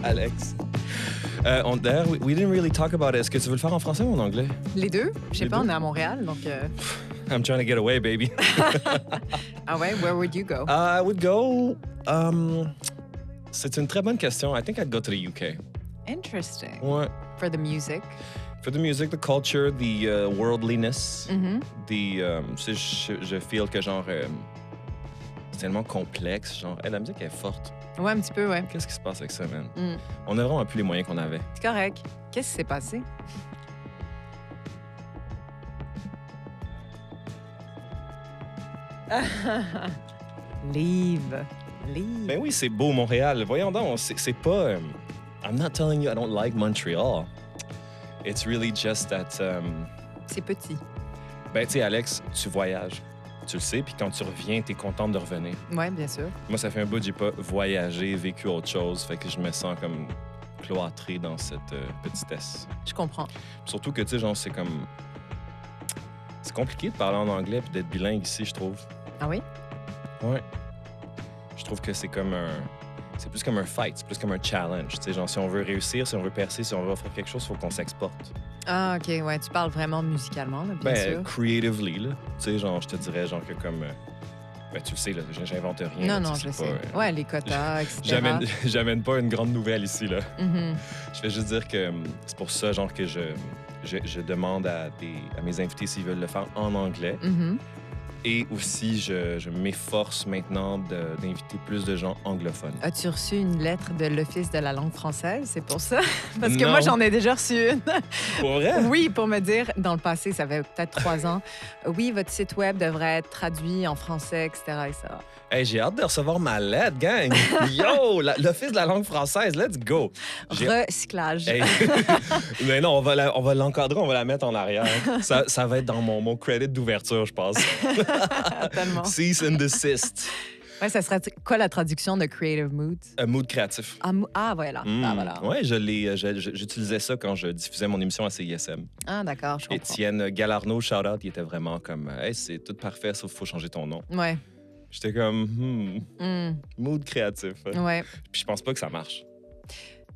Alex. D'ailleurs, we didn't really talk about it. Est-ce que tu veux le faire en français ou en anglais? Les deux? Je sais Les pas, deux? on est à Montréal, donc... I'm trying to get away, baby. Ah ouais? Where would you go? I would go... c'est une très bonne question. I think I'd go to the UK. Interesting. Ouais. For the music. For the music, the culture, the worldliness, Mhm. tu sais, je feel que genre... c'est tellement complexe. Genre, la musique est forte. Ouais, un petit peu, ouais. Qu'est-ce qui se passe avec ça, man? Mm. On a vraiment plus les moyens qu'on avait. C'est correct. Qu'est-ce qui s'est passé? Leave. Leave. Ben oui, c'est beau, Montréal. Voyons donc, c'est pas... I'm not telling you I don't like Montreal. It's really just that... C'est petit. ben, tu sais, Alex, tu voyages. Tu le sais, puis quand tu reviens, t'es contente de revenir. Ouais, bien sûr. Moi, ça fait un bout que j'ai pas voyagé, vécu autre chose. Fait que je me sens comme cloîtré dans cette petitesse. Je comprends. Surtout que, tu sais, genre, c'est comme... C'est compliqué de parler en anglais puis d'être bilingue ici, je trouve. Ah oui? Ouais. Je trouve que c'est comme un... C'est plus comme un fight, c'est plus comme un challenge. Tu sais, genre, si on veut réussir, si on veut percer, si on veut offrir quelque chose, il faut qu'on s'exporte. Ah, OK, ouais. Tu parles vraiment musicalement, là, bien Ben, sûr. creatively, là. Tu sais, genre, je te dirais, genre, que comme... ben, tu le sais, là, j'invente rien. là, Non, non, tu sais, je c'est sais. pas, Ouais, les quotas, etc. J'amène pas une grande nouvelle ici, là. Mhm. Je vais juste dire que c'est pour ça, genre, que je demande à mes invités s'ils veulent le faire en anglais. Mhm. Et aussi, je m'efforce maintenant d'inviter plus de gens anglophones. As-tu reçu une lettre de l'Office de la langue française? C'est pour ça? Parce que Non. moi, j'en ai déjà reçu une. Pour vrai? Oui, pour me dire, dans le passé, ça fait peut-être 3 ans, oui, votre site web devrait être traduit en français, etc. etc. Hey, j'ai hâte de recevoir ma lettre, gang! Yo! L'Office de la langue française, let's go! Recyclage. Hey. Mais non, on va l'encadrer, on va la mettre en arrière. Ça va être dans mon credit d'ouverture, je pense. Tellement. Cease and desist. Ouais, ça serait quoi la traduction de Creative Mood? Un mood créatif. Ah, voilà. Ah, voilà. Ouais, j'utilisais ça quand je diffusais mon émission à CISM. Ah, d'accord, je comprends. Étienne Galarno, shout-out, il était vraiment comme hey, c'est tout parfait, sauf qu'il faut changer ton nom. Ouais. J'étais comme Mm. mood créatif. Ouais. Puis je pense pas que ça marche.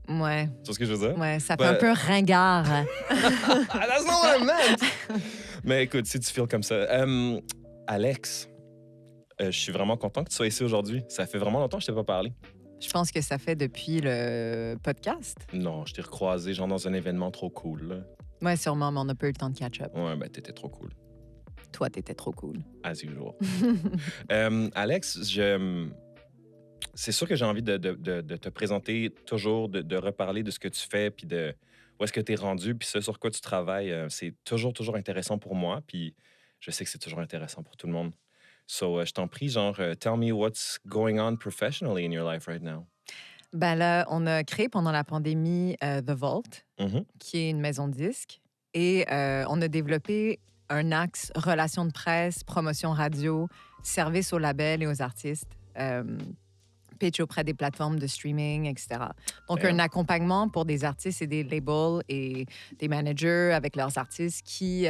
Ouais. Tu vois ce que je veux dire? Ouais, ça fait Ben- un peu ringard. That's not what I meant! Mais écoute, si tu feels comme ça. Alex, je suis vraiment content que tu sois ici aujourd'hui. Ça fait vraiment longtemps que je t'ai pas parlé. Je pense que ça fait depuis le podcast. Non, je t'ai recroisé genre dans un événement trop cool. Là. Ouais, sûrement, mais on n'a pas eu le temps de catch-up. Ouais, ben t'étais trop cool. Toi, t'étais trop cool. As usual. Alex, c'est sûr que j'ai envie de te présenter toujours, de reparler de ce que tu fais, puis de où est-ce que tu es rendu, puis ce sur quoi tu travailles. C'est toujours intéressant pour moi, puis je sais que c'est toujours intéressant pour tout le monde. So, je t'en prie, genre, tell me what's going on professionally in your life right now. Ben là, on a créé pendant la pandémie The Vault, Mhm. qui est une maison de disques. Et on a développé un axe relations de presse, promotion radio, service aux labels et aux artistes, pitch auprès des plateformes de streaming, etc. Donc, Damn. un accompagnement pour des artistes et des labels et des managers avec leurs artistes qui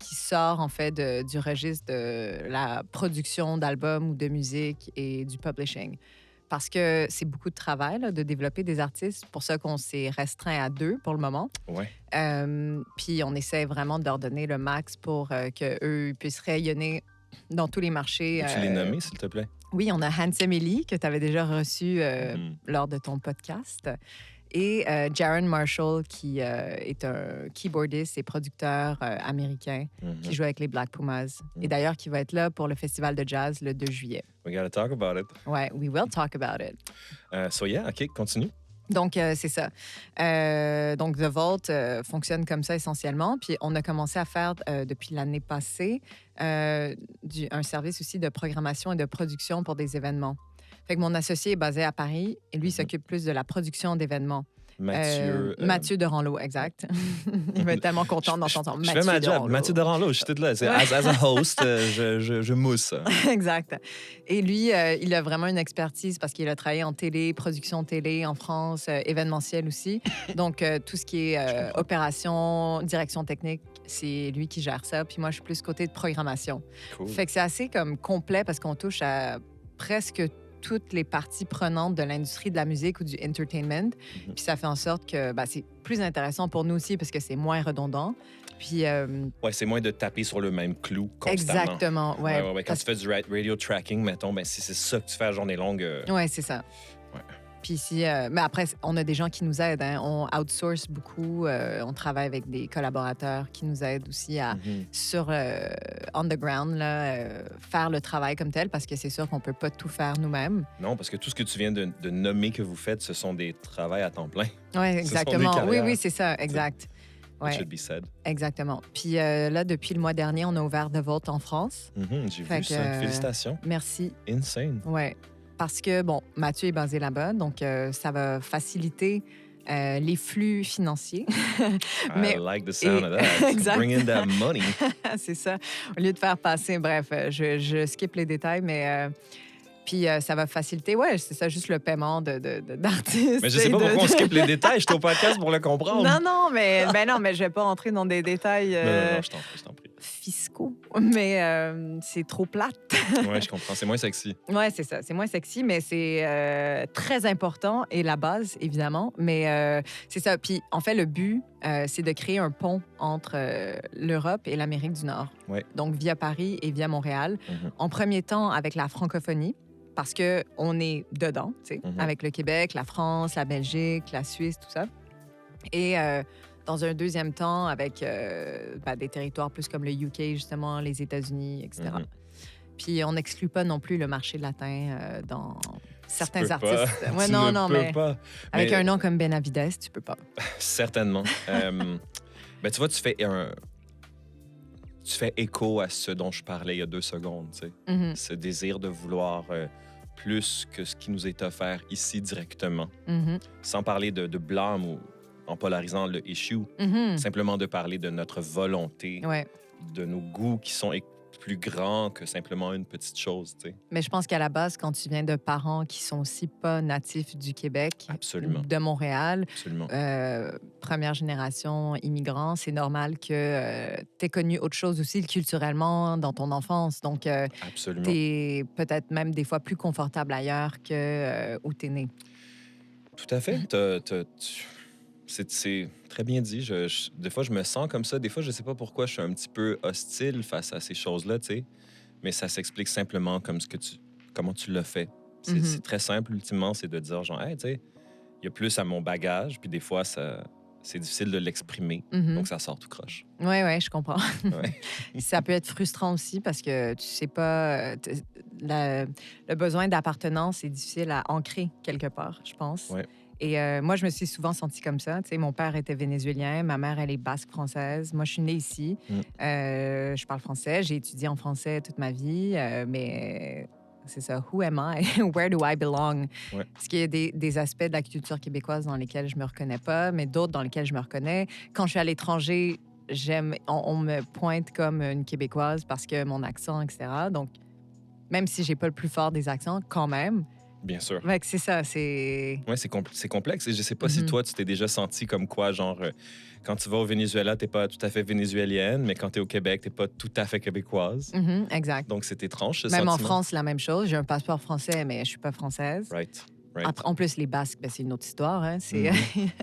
sort en fait du registre de la production d'albums ou de musique et du publishing. Parce que c'est beaucoup de travail là, de développer des artistes. Pour ça qu'on s'est restreint à 2 pour le moment. Ouais. Puis on essaie vraiment de leur donner le max pour qu'eux puissent rayonner dans tous les marchés. Peux-tu les nommer, s'il te plaît? Oui, on a Handsome Ellie, que tu avais déjà reçu Mhm. lors de ton podcast. Et Jaron Marshall, qui est un keyboardiste et producteur américain Mhm. qui joue avec les Black Pumas. Et Mhm. d'ailleurs, qui va être là pour le festival de jazz le 2 juillet. We gotta talk about it. Ouais, we will talk about it. So yeah, OK, continue. Donc, c'est ça. Donc, The Vault fonctionne comme ça essentiellement. Puis, on a commencé à faire, depuis l'année passée, un service aussi de programmation et de production pour des événements. Fait que mon associé est basé à Paris et lui, il s'occupe plus de la production d'événements. Mathieu Deranleau, exact. Il va être tellement content d'entendre Je Mathieu fais ma job. Deranleau. Mathieu Deranleau, je suis tout là. As a host, je mousse. Exact. Et lui, il a vraiment une expertise parce qu'il a travaillé en télé, production télé en France, événementiel aussi. Donc, tout ce qui est opération, direction technique, c'est lui qui gère ça. Puis moi, je suis plus côté de programmation. Cool. Fait que c'est assez comme complet parce qu'on touche à presque toutes les parties prenantes de l'industrie de la musique ou du entertainment. Mhm. Puis ça fait en sorte que c'est plus intéressant pour nous aussi parce que c'est moins redondant. Puis Ouais, c'est moins de taper sur le même clou constamment. exactement, ouais. Ouais. Quand tu fais du radio tracking, mettons, ben, si c'est ça que tu fais à journée longue, Ouais, c'est ça. ouais. Puis ici, mais après, on a des gens qui nous aident. Hein. On outsource beaucoup. On travaille avec des collaborateurs qui nous aident aussi à, Mhm. sur on the ground, là, faire le travail comme tel parce que c'est sûr qu'on peut pas tout faire nous-mêmes. Non, parce que tout ce que tu viens de nommer que vous faites, ce sont des travails à temps plein. Oui, des exactement. Oui, carrières. oui, c'est ça, exact. It Ouais, should be said. exactement. Puis là, depuis le mois dernier, on a ouvert The Vault en France. Mhm, j'ai Fait vu que, ça. Félicitations. Merci. Insane. Ouais. Parce que, bon, Mathieu est basé là-bas, donc ça va faciliter les flux financiers. Mais- I like the sound of that. Exact. Bring in that money. C'est ça. Au lieu de faire passer, bref, je skip les détails, mais puis ça va faciliter, ouais, c'est ça, juste le paiement d'artistes. Mais je sais pas pourquoi on skip les détails. Je suis au podcast pour le comprendre. Non, mais je vais pas entrer dans des détails Non, je t'en prie. fiscaux, mais c'est trop plate. Ouais, je comprends. C'est moins sexy. Ouais, c'est ça. C'est moins sexy, mais c'est très important et la base, évidemment. Mais c'est ça. Puis, en fait, le but, c'est de créer un pont entre l'Europe et l'Amérique du Nord. Ouais. Donc, via Paris et via Montréal. Mhm. En premier temps, avec la francophonie, parce qu'on est dedans, tu sais, Mhm. avec le Québec, la France, la Belgique, la Suisse, tout ça. Et dans un deuxième temps, avec des territoires plus comme le UK, justement, les États-Unis, etc. Mhm. Puis on n'exclut pas non plus le marché latin dans certains Tu peux pas. artistes. Ouais, Tu non, ne non, peux mais pas. avec Mais- un nom comme Benavides, tu peux pas. Certainement. Ben, tu vois, tu fais écho à ce dont je parlais il y a 2 secondes. Tu sais. Mhm, Ce désir de vouloir plus que ce qui nous est offert ici directement. mhm, Sans parler de blâme ou en polarisant le issue, mhm. simplement de parler de notre volonté, Ouais. de nos goûts qui sont plus grands que simplement une petite chose. Tu sais. Mais je pense qu'à la base, quand tu viens de parents qui sont aussi pas natifs du Québec, Absolument. de Montréal, Absolument. première génération immigrant, c'est normal que tu aies connu autre chose aussi culturellement dans ton enfance. Donc, Absolument. tu es peut-être même des fois plus confortable ailleurs que où tu es né. Tout à fait. C'est très bien dit. Des fois, je me sens comme ça. Des fois, je sais pas pourquoi je suis un petit peu hostile face à ces choses-là, tu sais. Mais ça s'explique simplement comme comment tu l'as fait. C'est Mhm. c'est très simple, ultimement, c'est de dire, genre, hey, tu sais, il y a plus à mon bagage, puis des fois, c'est difficile de l'exprimer. Mhm. Donc, ça sort tout croche. Oui, je comprends. Ouais. Ça peut être frustrant aussi parce que tu sais pas. Le besoin d'appartenance est difficile à ancrer quelque part, je pense. Ouais. Et moi, je me suis souvent sentie comme ça. Tu sais, mon père était vénézuélien, ma mère, elle est basque française. Moi, je suis née ici. Mm. Je parle français. J'ai étudié en français toute ma vie. Mais c'est ça. Who am I? Where do I belong? Ouais. Parce qu'il y a des aspects de la culture québécoise dans lesquels je me reconnais pas, mais d'autres dans lesquels je me reconnais. Quand je suis à l'étranger, on me pointe comme une Québécoise parce que mon accent, etc. Donc, même si j'ai pas le plus fort des accents, quand même. Bien sûr. Fait que c'est ça, c'est... Ouais, c'est complexe. Et je sais pas si Mhm. toi, tu t'es déjà senti comme quoi, genre, quand tu vas au Venezuela, t'es pas tout à fait vénézuélienne, mais quand tu es au Québec, t'es pas tout à fait québécoise. Mhm, exact. Donc, c'est étrange, ce Même en sentiment. France, la même chose. J'ai un passeport français, mais je suis pas française. Right. Après, en plus, les Basques, c'est une autre histoire. Hein. C'est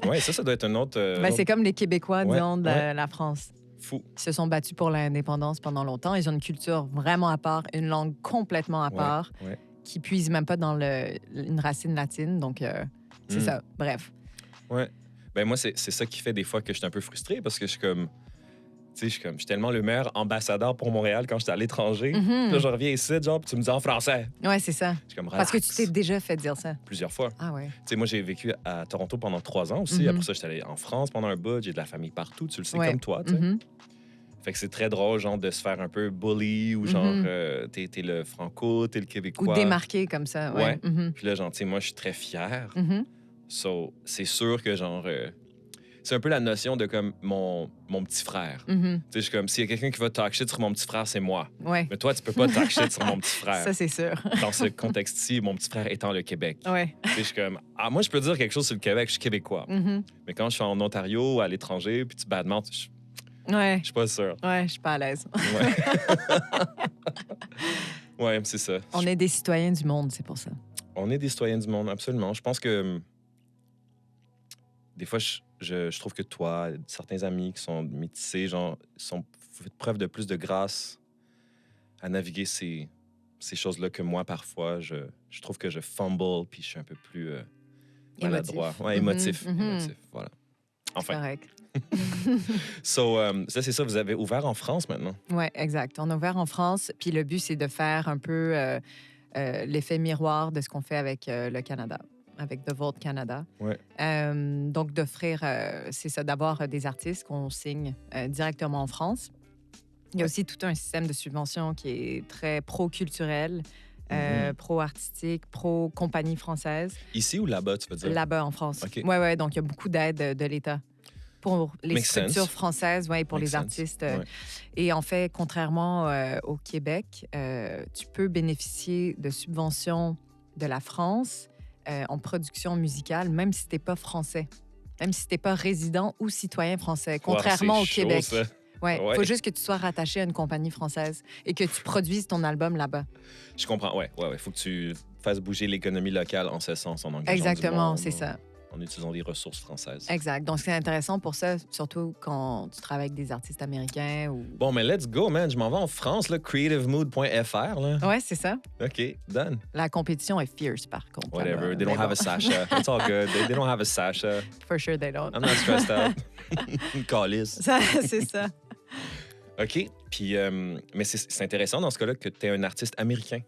Ouais, ça doit être un autre. c'est comme les Québécois, Ouais, disons, de la France. Fou. Ils se sont battus pour l'indépendance pendant longtemps. Ils ont une culture vraiment à part, une langue complètement à Ouais, part, ouais. qui puise même pas dans une racine latine. Donc, c'est Mm. ça. Bref. Ouais. Ben moi, c'est ça qui fait des fois que je suis un peu frustré parce que je suis comme. Tu sais, je suis tellement le meilleur ambassadeur pour Montréal quand j'étais à l'étranger. Mhm. Puis là, je reviens ici, genre, puis tu me dis en français. Ouais, c'est ça. Je suis comme Parce que tu relax. t'es déjà fait dire ça. Plusieurs fois. Ah ouais. Tu sais, moi, j'ai vécu à Toronto pendant 3 ans aussi. Mhm. Après ça, j'étais allé en France pendant un bout. J'ai de la famille partout, tu le sais, Ouais. comme toi, tu sais. Mhm. Fait que c'est très drôle, genre, de se faire un peu bully ou genre, Mhm. t'es le franco, t'es le Ou québécois. démarqué comme ça. Ouais. Ouais. Mhm. Puis là, genre, tu sais, moi, je suis très fier. Mhm. So, c'est sûr que, genre, c'est un peu la notion de comme mon petit frère. Mhm. Tu sais, je suis comme, s'il y a quelqu'un qui va talk shit sur mon petit frère, c'est moi. Ouais. Mais toi, tu peux pas talk shit sur mon petit frère. Ça, c'est sûr. Dans ce contexte-ci, mon petit frère étant le Québec. Ouais. Tu sais, je suis comme, moi, je peux dire quelque chose sur le Québec, je suis québécois. Mhm. Mais quand je suis en Ontario, à l'étranger, puis tu badmentes, je Ouais. suis pas sûr. Ouais, je suis pas à l'aise. Ouais, ouais c'est ça. On est des citoyens du monde, c'est pour ça. On est des citoyens du monde, absolument. Je pense que des fois, je trouve que toi, certains amis qui sont métissés, genre, faites preuve de plus de grâce à naviguer ces choses-là que moi, parfois, je trouve que je fumble puis je suis un peu plus maladroit. Émotif. Ouais, émotif. Mhm. Émotif, voilà. C'est Enfin. correct. Ça, c'est ça, vous avez ouvert en France maintenant. Oui, exact. On a ouvert en France, puis le but, c'est de faire un peu l'effet miroir de ce qu'on fait avec le Canada, avec The Vault Canada. Ouais. Donc, d'offrir, c'est ça, d'avoir des artistes qu'on signe directement en France. Il y a Ouais. aussi tout un système de subvention qui est très pro-culturel, pro-artistique, pro-compagnie française, Ici ou là-bas, tu veux dire? là-bas en France. OK. Oui, oui, donc il y a beaucoup d'aide de l'État pour les Makes structures sense. françaises, ouais, pour Makes les sense. artistes. Ouais. Et en fait, contrairement au Québec, tu peux bénéficier de subventions de la France en production musicale, même si tu n'es pas français, même si tu n'es pas résident ou citoyen français, contrairement Wow, au c'est chaud, Québec. ça. Ouais, Ouais. faut juste que tu sois rattaché à une compagnie française et que tu produises ton album là-bas. Je comprends. Ouais. Faut que tu fasses bouger l'économie locale en ce sens, en engageant du Exactement, monde, c'est ça. en utilisant des ressources françaises. Exact. Donc, c'est intéressant pour ça, surtout quand tu travailles avec des artistes américains ou... Bon, mais let's go, man. Je m'en vais en France, là, creativemood.fr. Là. Ouais, c'est ça. OK, done. La compétition est fierce, par contre. Whatever. là-bas. They Mais don't have bon, a Sasha. It's all good. They don't have a Sasha. For sure they don't. I'm not stressed out. Une calice. C'est ça. OK. Puis, mais c'est intéressant dans ce cas-là que tu es un artiste américain.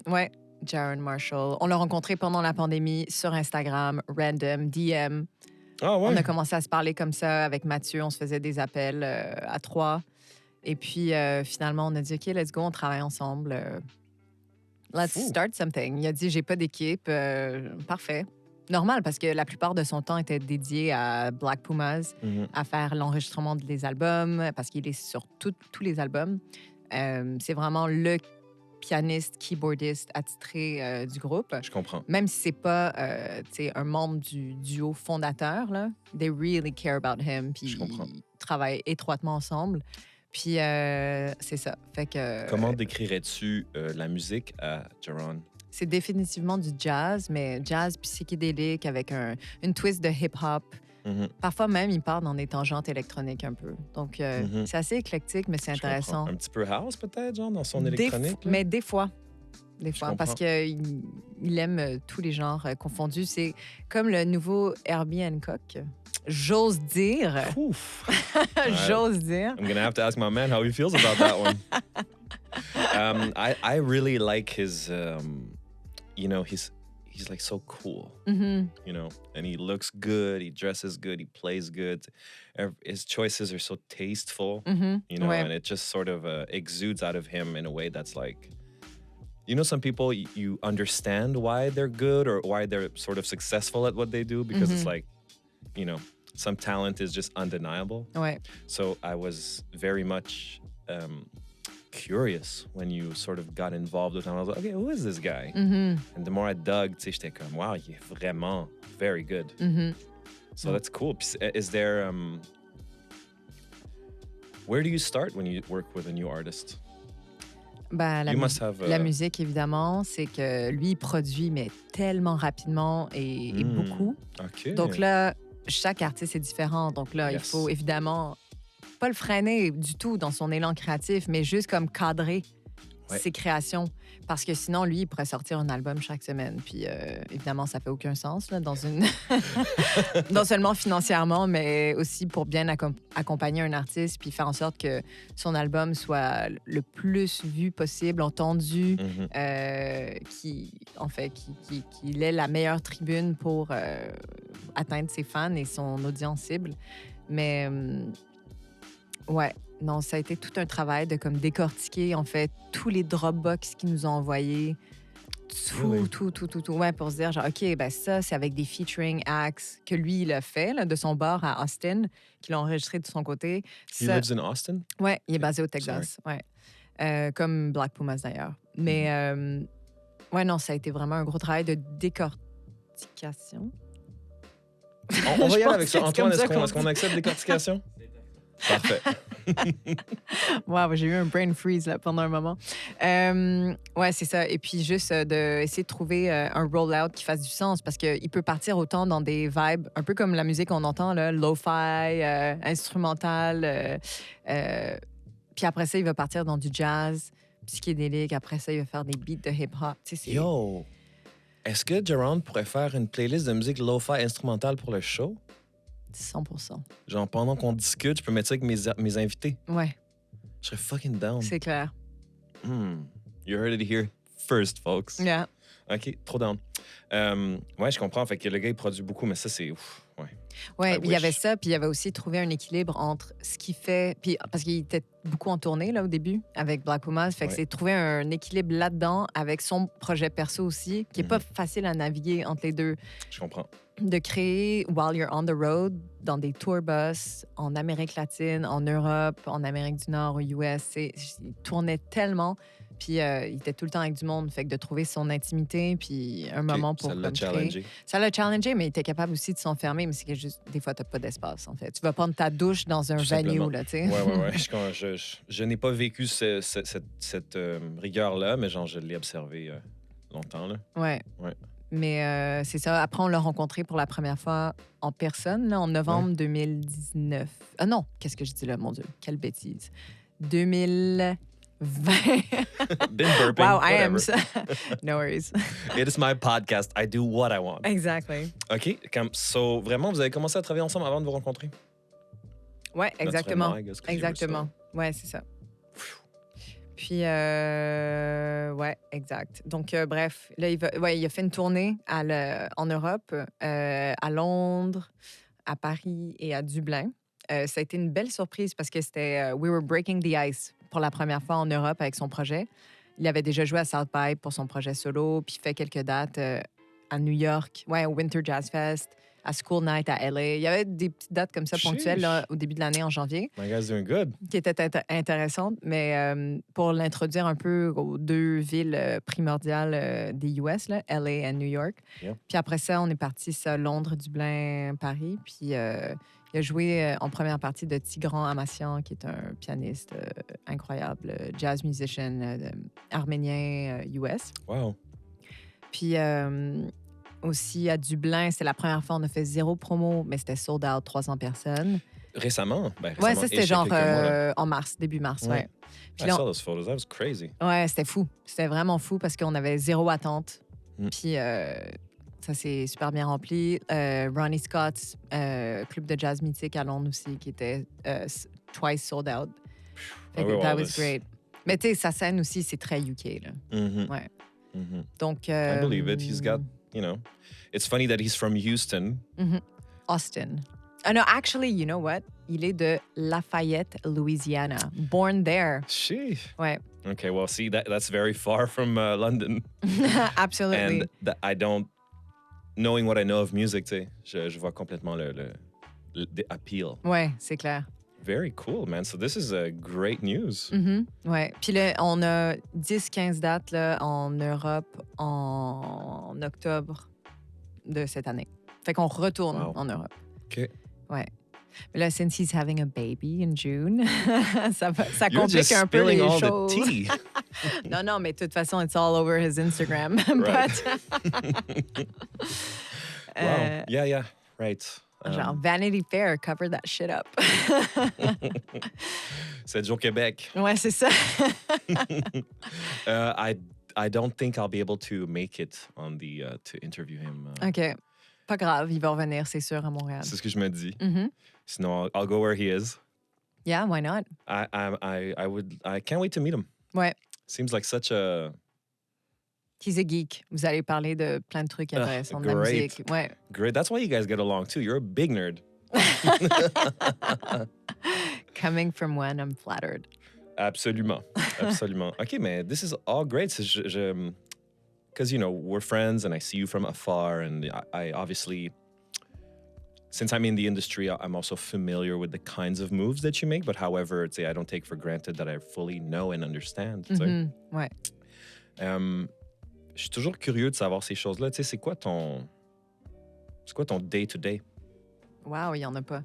Ouais. Jaron Marshall. On l'a rencontré pendant la pandémie sur Instagram, random, DM. Ah ouais? On a commencé à se parler comme ça avec Mathieu. On se faisait des appels à 3. Et puis, finalement, on a dit, OK, let's go, on travaille ensemble. Let's Fou. start something. Il a dit, j'ai pas d'équipe. Parfait. Normal, parce que la plupart de son temps était dédié à Black Pumas, Mhm. à faire l'enregistrement des albums, parce qu'il est sur tous les albums. C'est vraiment le pianiste, keyboardiste attitré du groupe. Je comprends. Même si c'est pas tu sais, un membre du duo fondateur, là, they really care about him. Puis Je comprends. ils travaillent étroitement ensemble. Puis c'est ça. Fait que Comment décrirais-tu la musique à Jaron? c'est définitivement du jazz, mais jazz psychédélique avec une twist de hip-hop. Mhm. Parfois même, il part dans des tangentes électroniques un peu. Donc, Mhm. c'est assez éclectique, mais c'est Je comprends. intéressant. Un petit peu house, peut-être, genre, dans son Des électronique? f- là? mais des fois. Des Je fois, parce comprends. qu'il aime tous les genres confondus. C'est comme le nouveau Herbie Hancock. J'ose dire. Ouf! J'ose dire. I'm gonna have to ask my man how he feels about that one. I really like his, you know, he's like so cool, Mhm. you know, and he looks good, he dresses good, he plays good. His choices are so tasteful, Mhm. you know, Ouais. and it just sort of exudes out of him in a way that's like, you know, some people you understand why they're good or why they're sort of successful at what they do because it's Mhm. like, you know, some talent is just undeniable. Ouais. So I was very much curious when you sort of got involved with him. I was like, okay, who is this guy? Mhm. And the more I dug, tu sais, j'étais comme, wow, il est vraiment very good. Mhm. So that's cool. Puis is there, where do you start when you work with a new artist? Ben, You must have, la musique, évidemment, c'est que lui, il produit, mais tellement rapidement et Hmm. beaucoup. OK. Donc là, chaque artiste est différent. Donc là, il Yes. faut évidemment pas le freiner du tout dans son élan créatif, mais juste comme cadrer Ouais. ses créations. Parce que sinon, lui, il pourrait sortir un album chaque semaine. Puis évidemment, ça fait aucun sens là, dans une... non seulement financièrement, mais aussi pour bien accompagner un artiste puis faire en sorte que son album soit le plus vu possible, entendu, Mhm. qu'il ait la meilleure tribune pour atteindre ses fans et son audience cible. Mais ouais, non, ça a été tout un travail de comme décortiquer en fait tous les Dropbox qu'ils nous ont envoyés. Really? Tout. Ouais, pour se dire, genre, OK, ben ça, c'est avec des featuring acts que lui, il a fait là, de son bord à Austin, qu'il a enregistré de son côté. He Ça- lives in Austin? Ouais, il est basé au Texas. Ouais. Comme Black Pumas d'ailleurs. Mais ouais, non, ça a été vraiment un gros travail de décortication. On va Je y aller pense avec ça. que c'est Antoine, comme ça qu'on est-ce qu'on dit. accepte décortication? Parfait. Wow, j'ai eu un brain freeze là, pendant un moment. Ouais, c'est ça. Et puis juste d'essayer de trouver un roll-out qui fasse du sens parce qu'il peut partir autant dans des vibes, un peu comme la musique qu'on entend, là, lo-fi, instrumental. Puis après ça, il va partir dans du jazz, psychédélique. Après ça, il va faire des beats de hip-hop. Tu sais, c'est Yo! Est-ce que Jerome pourrait faire une playlist de musique lo-fi instrumentale pour le show? 100%. Genre, pendant qu'on discute, je peux mettre ça avec mes invités. Ouais, Je serais fucking down. c'est clair. You heard it here first, folks. Yeah. OK, trop down. Ouais, je comprends. Fait que le gars, il produit beaucoup, mais ça, c'est... Ouais. Ouais, I il y avait wish. ça, puis il y avait aussi trouvé un équilibre entre ce qu'il fait, puis parce qu'il était beaucoup en tournée là au début avec Black Pumas, fait que Ouais. c'est trouver un équilibre là-dedans avec son projet perso aussi, qui est pas facile à naviguer entre les deux, Je comprends. de créer while you're on the road dans des tour bus en Amérique latine, en Europe, en Amérique du Nord, aux US, il tournait tellement. Puis il était tout le temps avec du monde. Fait que de trouver son intimité, puis un moment pour Ça l'a comme, créer. challengé. Ça l'a challengé, mais il était capable aussi de s'enfermer. Mais c'est que juste, des fois, tu n'as pas d'espace, en fait. Tu vas prendre ta douche dans un Tout venue, simplement. là, tu sais. Ouais. Je n'ai pas vécu cette rigueur-là, mais genre, je l'ai observé longtemps, là. Ouais. Ouais. Mais c'est ça. Après, on l'a rencontré pour la première fois en personne, là, en novembre 2019. Ah non, qu'est-ce que je dis là, mon Dieu? Quelle bêtise. 2020. Been burping, Wow, I whatever. am so... No worries. It is my podcast. I do what I want. Exactly. OK. So, vraiment, vous avez commencé à travailler ensemble avant de vous rencontrer? Ouais, exactement. Naturellement, I guess, 'cause you were Exactement. Ouais, c'est ça. Puis, ouais, exact. Donc, bref, là, il a fait une tournée en Europe, à Londres, à Paris et à Dublin. Ça a été une belle surprise parce que c'était We Were Breaking the Ice pour la première fois en Europe avec son projet. Il avait déjà joué à South by pour son projet solo, puis fait quelques dates à New York, ouais, au Winter Jazz Fest, à School Night à LA. Il y avait des petites dates comme ça ponctuelles là, au début de l'année en janvier My guy's doing good. qui étaient intéressantes, mais pour l'introduire un peu aux deux villes primordiales des US, là, LA et New York. Yeah. Puis après ça, on est parti à Londres, Dublin, Paris. Puis il a joué en première partie de Tigran Amassian, qui est un pianiste incroyable, jazz musician arménien US. Wow. Puis aussi à Dublin, c'est la première fois on a fait 0 promo, mais c'était sold out, 300 personnes. Récemment? Ben, Ouais, récemment, ça, c'était et genre quelques mois, là. en mars, début mars, Ouais. ouais. Puis I là, saw those photos. That was crazy. ouais, c'était fou. C'était vraiment fou parce qu'on avait 0 attente. Mm. Puis ça s'est super bien rempli. Ronnie Scott's club de jazz mythique à Londres aussi, qui était twice sold out. Fait Ah que ouais, that well, was great. Mais tu sais, sa scène aussi, c'est très UK, là. Mhm. Ouais. Mhm. Donc... I believe it. He's got, you know... It's funny that he's from Houston. Austin. No, actually, you know what? Il est de Lafayette, Louisiana. Born there. Sheesh. Ouais. Okay, well, see, that's very far from London. Absolutely. And I don't... Knowing what I know of music, tu sais, je vois complètement the appeal. Ouais, c'est clair. Very cool, man. So this is great news. Ouais. Puis là, on a 10-15 dates là, en Europe en octobre de cette année. Fait qu'on retourne Wow. en Europe. OK. Ouais. Mais là, since he's having a baby in June, ça You're complique just un peu spilling les all choses. the tea. Non, mais de toute façon, it's all over his Instagram. Right. But, Wow. Yeah. Right. genre, Vanity Fair, cover that shit up. C'est Joe Québec. Ouais, c'est ça. I don't think I'll be able to make it on the to interview him. OK. Pas grave, il va revenir, c'est sûr, à Montréal. C'est ce que je me dis. Mhm. Sinon, I'll go where he is. Yeah, why not? I can't wait to meet him. Ouais. Seems like such a He's a geek. Vous allez parler de plein de trucs intéressants de la great. musique. Ouais. great. That's why you guys get along too. You're a big nerd. Coming from one, I'm flattered. Absolument. Okay, man, this is all great. Because, you know, we're friends and I see you from afar. And I obviously, since I'm in the industry, I'm also familiar with the kinds of moves that you make. But however, I don't take for granted that I fully know and understand. tu sais. Ouais. Je suis toujours curieux de savoir ces choses-là. Tu sais, c'est quoi ton day-to-day? Wow, il n'y en a pas.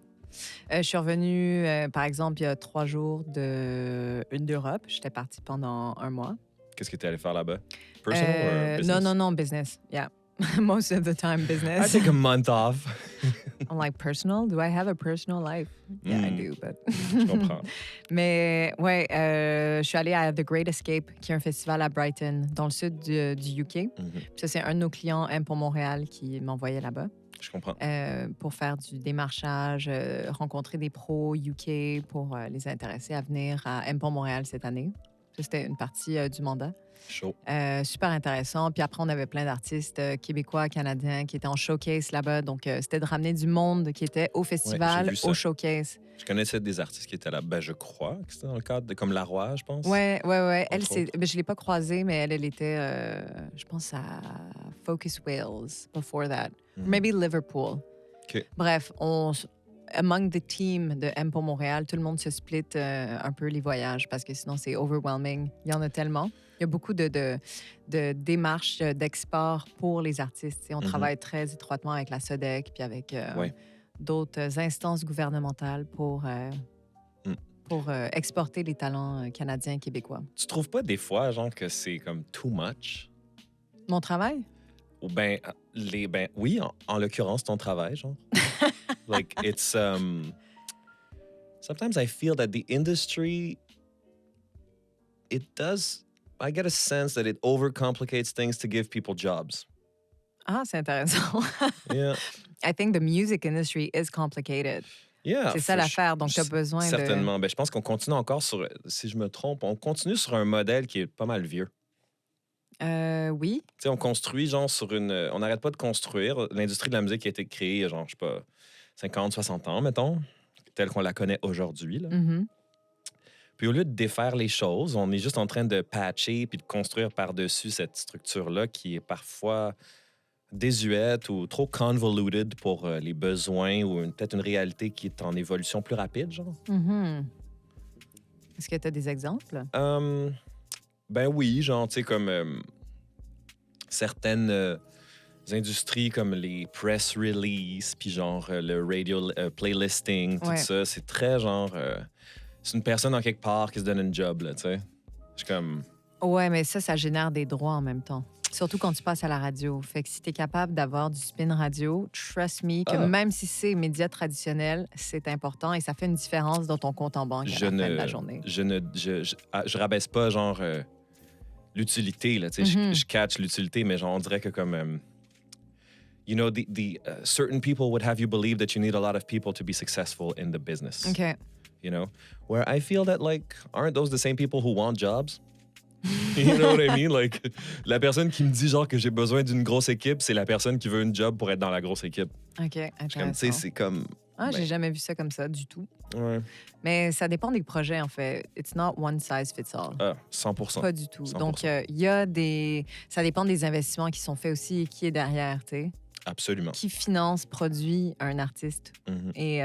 Je suis revenue, par exemple, il y a 3 jours d'Europe. J'étais partie pendant 1 mois. Qu'est-ce que tu es allé faire là-bas? Personal or Non, business? non, non, business. Yeah. Most of the time, I business. take a month off. I'm like, personal? Do I have a personal life? Yeah, I Hmm, do, but... je comprends. Mais ouais, je suis allée à The Great Escape, qui est un festival à Brighton, dans le sud du UK. Mhm, Puis ça, c'est un de nos clients, M pour Montréal, qui m'envoyait là-bas je comprends. pour faire du démarchage, rencontrer des pros UK pour les intéresser à venir à M pour Montréal cette année. Ça, c'était une partie du mandat. Chaud. Super intéressant. Puis après, on avait plein d'artistes québécois, canadiens qui étaient en showcase là-bas. Donc, c'était de ramener du monde qui était au Ouais, j'ai festival, vu ça. au showcase. Je connaissais des artistes qui étaient là. Ben, je crois que c'était dans le cadre de comme La Roi, je pense. Ouais, ouais, ouais. Elle, Entre c'est... autres. ben, je ne l'ai pas croisée, mais elle était, je pense, à Focus Wales before that. Mhm. Maybe Liverpool. OK. Bref, among the team de M pour Montréal, tout le monde se split un peu les voyages parce que sinon, c'est overwhelming. Il y en a tellement. Il y a beaucoup de démarches d'export pour les artistes. Et on Mhm. travaille très étroitement avec la SODEC puis avec Ouais. d'autres instances gouvernementales Mm. pour exporter les talents canadiens et québécois. Tu trouves pas des fois, genre, que c'est comme too much? Mon travail? Ou ben, oui, en l'occurrence, ton travail, genre. Like, it's, sometimes I feel that the industry, I get a sense that it overcomplicates things to give people jobs. Ah, c'est intéressant. Yeah. I think the music industry is complicated. Yeah. C'est ça l'affaire. Donc, tu as besoin de... Certainement. Ben, je pense qu'on continue encore sur, si je me trompe, on continue sur un modèle qui est pas mal vieux. Oui. Tu sais, on construit, genre, on n'arrête pas de construire. L'industrie de la musique a été créée, genre, je sais pas, 50, 60 ans, mettons, telle qu'on la connaît aujourd'hui, là. Mhm. Puis au lieu de défaire les choses, on est juste en train de patcher puis de construire par-dessus cette structure-là qui est parfois désuète ou trop convoluted pour les besoins ou peut-être une réalité qui est en évolution plus rapide, genre. Mhm. Est-ce que tu as des exemples? Ben oui, genre, tu sais, comme certaines industries comme les press release, puis genre le radio playlisting, tout Ouais. ça, c'est très genre... c'est une personne en quelque part qui se donne une job, là, tu sais. Je suis comme... Ouais, mais ça génère des droits en même temps. Surtout quand tu passes à la radio. Fait que si tu es capable d'avoir du spin radio, trust me, que Ah. même si c'est médias traditionnels, c'est important et ça fait une différence dans ton compte en banque à la fin de la journée. Je rabaisse pas, genre, l'utilité, là, tu sais. Mhm. Je catch l'utilité, mais genre, on dirait que comme... you know, certain people would have you believe that you need a lot of people to be successful in the business. OK. You know, where I feel that, like, aren't those the same people who want jobs? You know what I mean? Like, la personne qui me dit, genre, que j'ai besoin d'une grosse équipe, c'est la personne qui veut une job pour être dans la grosse équipe. OK, Je suis comme, tu sais, intéressant. c'est comme... Ah, j'ai ben, jamais vu ça comme ça du tout. ouais. Mais ça dépend des projets, en fait. It's not one size fits all. Ah, 100%. Pas du tout. 100%. Donc, il y a des... Ça dépend des investissements qui sont faits aussi et qui est derrière, tu sais. Absolument. Qui finance, produit un artiste Mhm. et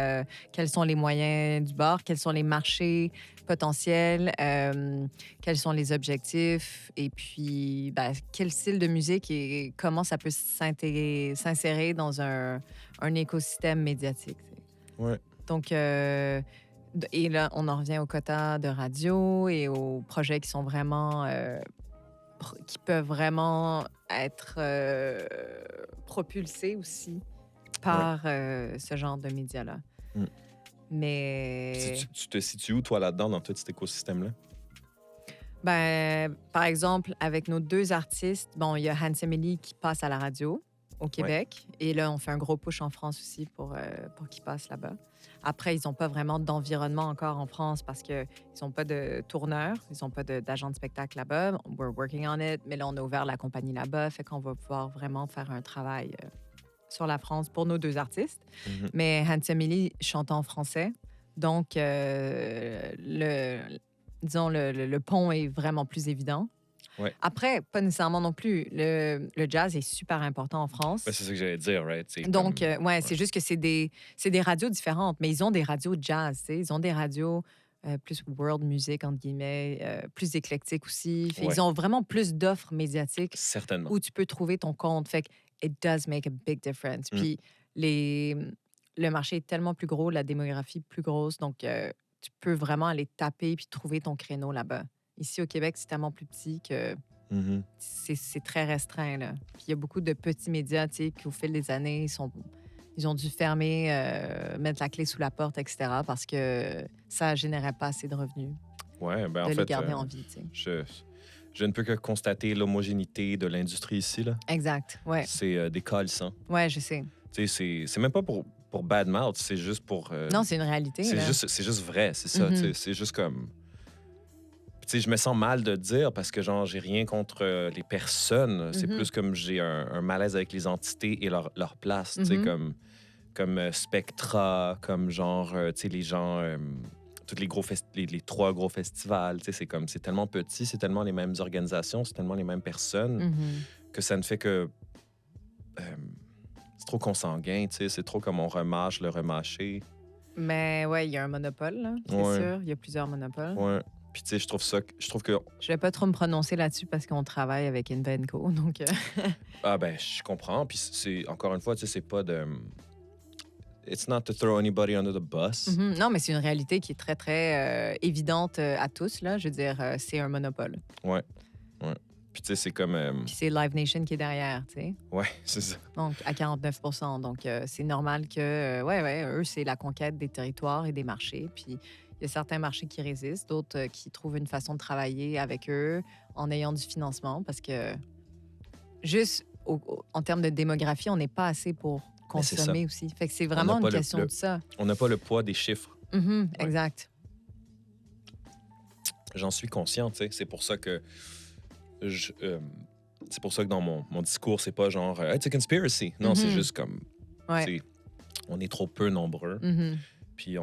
quels sont les moyens du bord, quels sont les marchés potentiels, quels sont les objectifs et puis ben, quel style de musique et comment ça peut s'insérer dans un écosystème médiatique. Tu sais. Ouais. Donc, et là, on en revient aux quotas de radio et aux projets qui sont vraiment... qui peuvent vraiment être propulsés aussi par ce genre de médias-là. Mm. Mais, Puis tu te situes où, toi, là-dedans, dans tout cet écosystème-là? ben, par exemple, avec nos 2 artistes, bon, il y a Hans Emily qui passe à la radio au Québec. Et là, on fait un gros push en France aussi pour qu'ils passent là-bas. Après, ils n'ont pas vraiment d'environnement encore en France parce qu'ils n'ont pas de tourneur, ils n'ont pas d'agent de spectacle là-bas. We're working on it. Mais là, on a ouvert la compagnie là-bas, fait qu'on va pouvoir vraiment faire un travail sur la France pour nos 2 artistes. Mhm. Mais Hans Emily chante en français. Donc, disons, le pont est vraiment plus évident. Ouais. Après, pas nécessairement non plus. Le jazz est super important en France. Ben, c'est ça que j'allais dire, right? C'est Donc, comme- ouais, c'est juste que c'est des radios différentes, mais ils ont des radios jazz, tu sais. Ils ont des radios plus world music, entre guillemets, plus éclectiques aussi. Fait, Ouais. ils ont vraiment plus d'offres médiatiques Certainement. où tu peux trouver ton compte. Fait que it does make a big difference. Mm. Puis le marché est tellement plus gros, la démographie plus grosse, donc tu peux vraiment aller taper puis trouver ton créneau là-bas. Ici, au Québec, c'est tellement plus petit que Mhm. c'est très restreint, là. Puis il y a beaucoup de petits médias, tu sais, qui, au fil des années, ils ont dû fermer, mettre la clé sous la porte, etc., parce que ça générait pas assez de revenus Ouais, ben en de les fait, garder en vie, tu sais. je, je ne peux que constater l'homogénéité de l'industrie ici, là. Exact, ouais. C'est décalissant. Ouais, je sais. Tu sais, c'est même pas pour bad mouth, c'est juste pour... Non, c'est une réalité, là. c'est juste vrai, c'est ça, tu sais. Mhm. C'est juste comme... Tu sais, je me sens mal de dire parce que, genre, j'ai rien contre les personnes. C'est Mhm. plus comme j'ai un malaise avec les entités et leur place, tu sais, Mhm. comme Spectra, comme genre, tu sais, les gens... tous les les 3 gros festivals, tu sais, c'est tellement petit, c'est tellement les mêmes organisations, c'est tellement les mêmes personnes Mhm. que ça ne fait que... euh, c'est trop consanguin, tu sais, c'est trop comme on remâche le remâché. Mais ouais, il y a un monopole, là, c'est Ouais, sûr. Il y a plusieurs monopoles. ouais. Puis tu sais, je trouve que Je vais pas trop me prononcer là-dessus parce qu'on travaille avec Invenco, donc... ah ben je comprends. Puis c'est encore une fois, tu sais, c'est pas de it's not to throw anybody under the bus. Mhm. Non, mais c'est une réalité qui est très, très évidente à tous, là. Je veux dire, c'est un monopole. Ouais, ouais. Puis tu sais, c'est comme Puis c'est Live Nation qui est derrière, tu sais. ouais, c'est ça. Donc, à 49 donc, c'est normal que, ouais, eux, c'est la conquête des territoires et des marchés. Puis, il y a certains marchés qui résistent, d'autres qui trouvent une façon de travailler avec eux en ayant du financement parce que, juste en termes de démographie, on n'est pas assez pour Mais c'est ça. consommer aussi. Fait que c'est On n'a vraiment pas une question de ça. on n'a pas le poids des chiffres. Mhm, Ouais. exact. J'en suis conscient, tu sais. C'est pour ça que c'est pour ça que dans mon discours, c'est pas genre it's a conspiracy. Non, c'est Mhm. juste comme Ouais. tu sais, on est trop peu nombreux. Mhm. Puis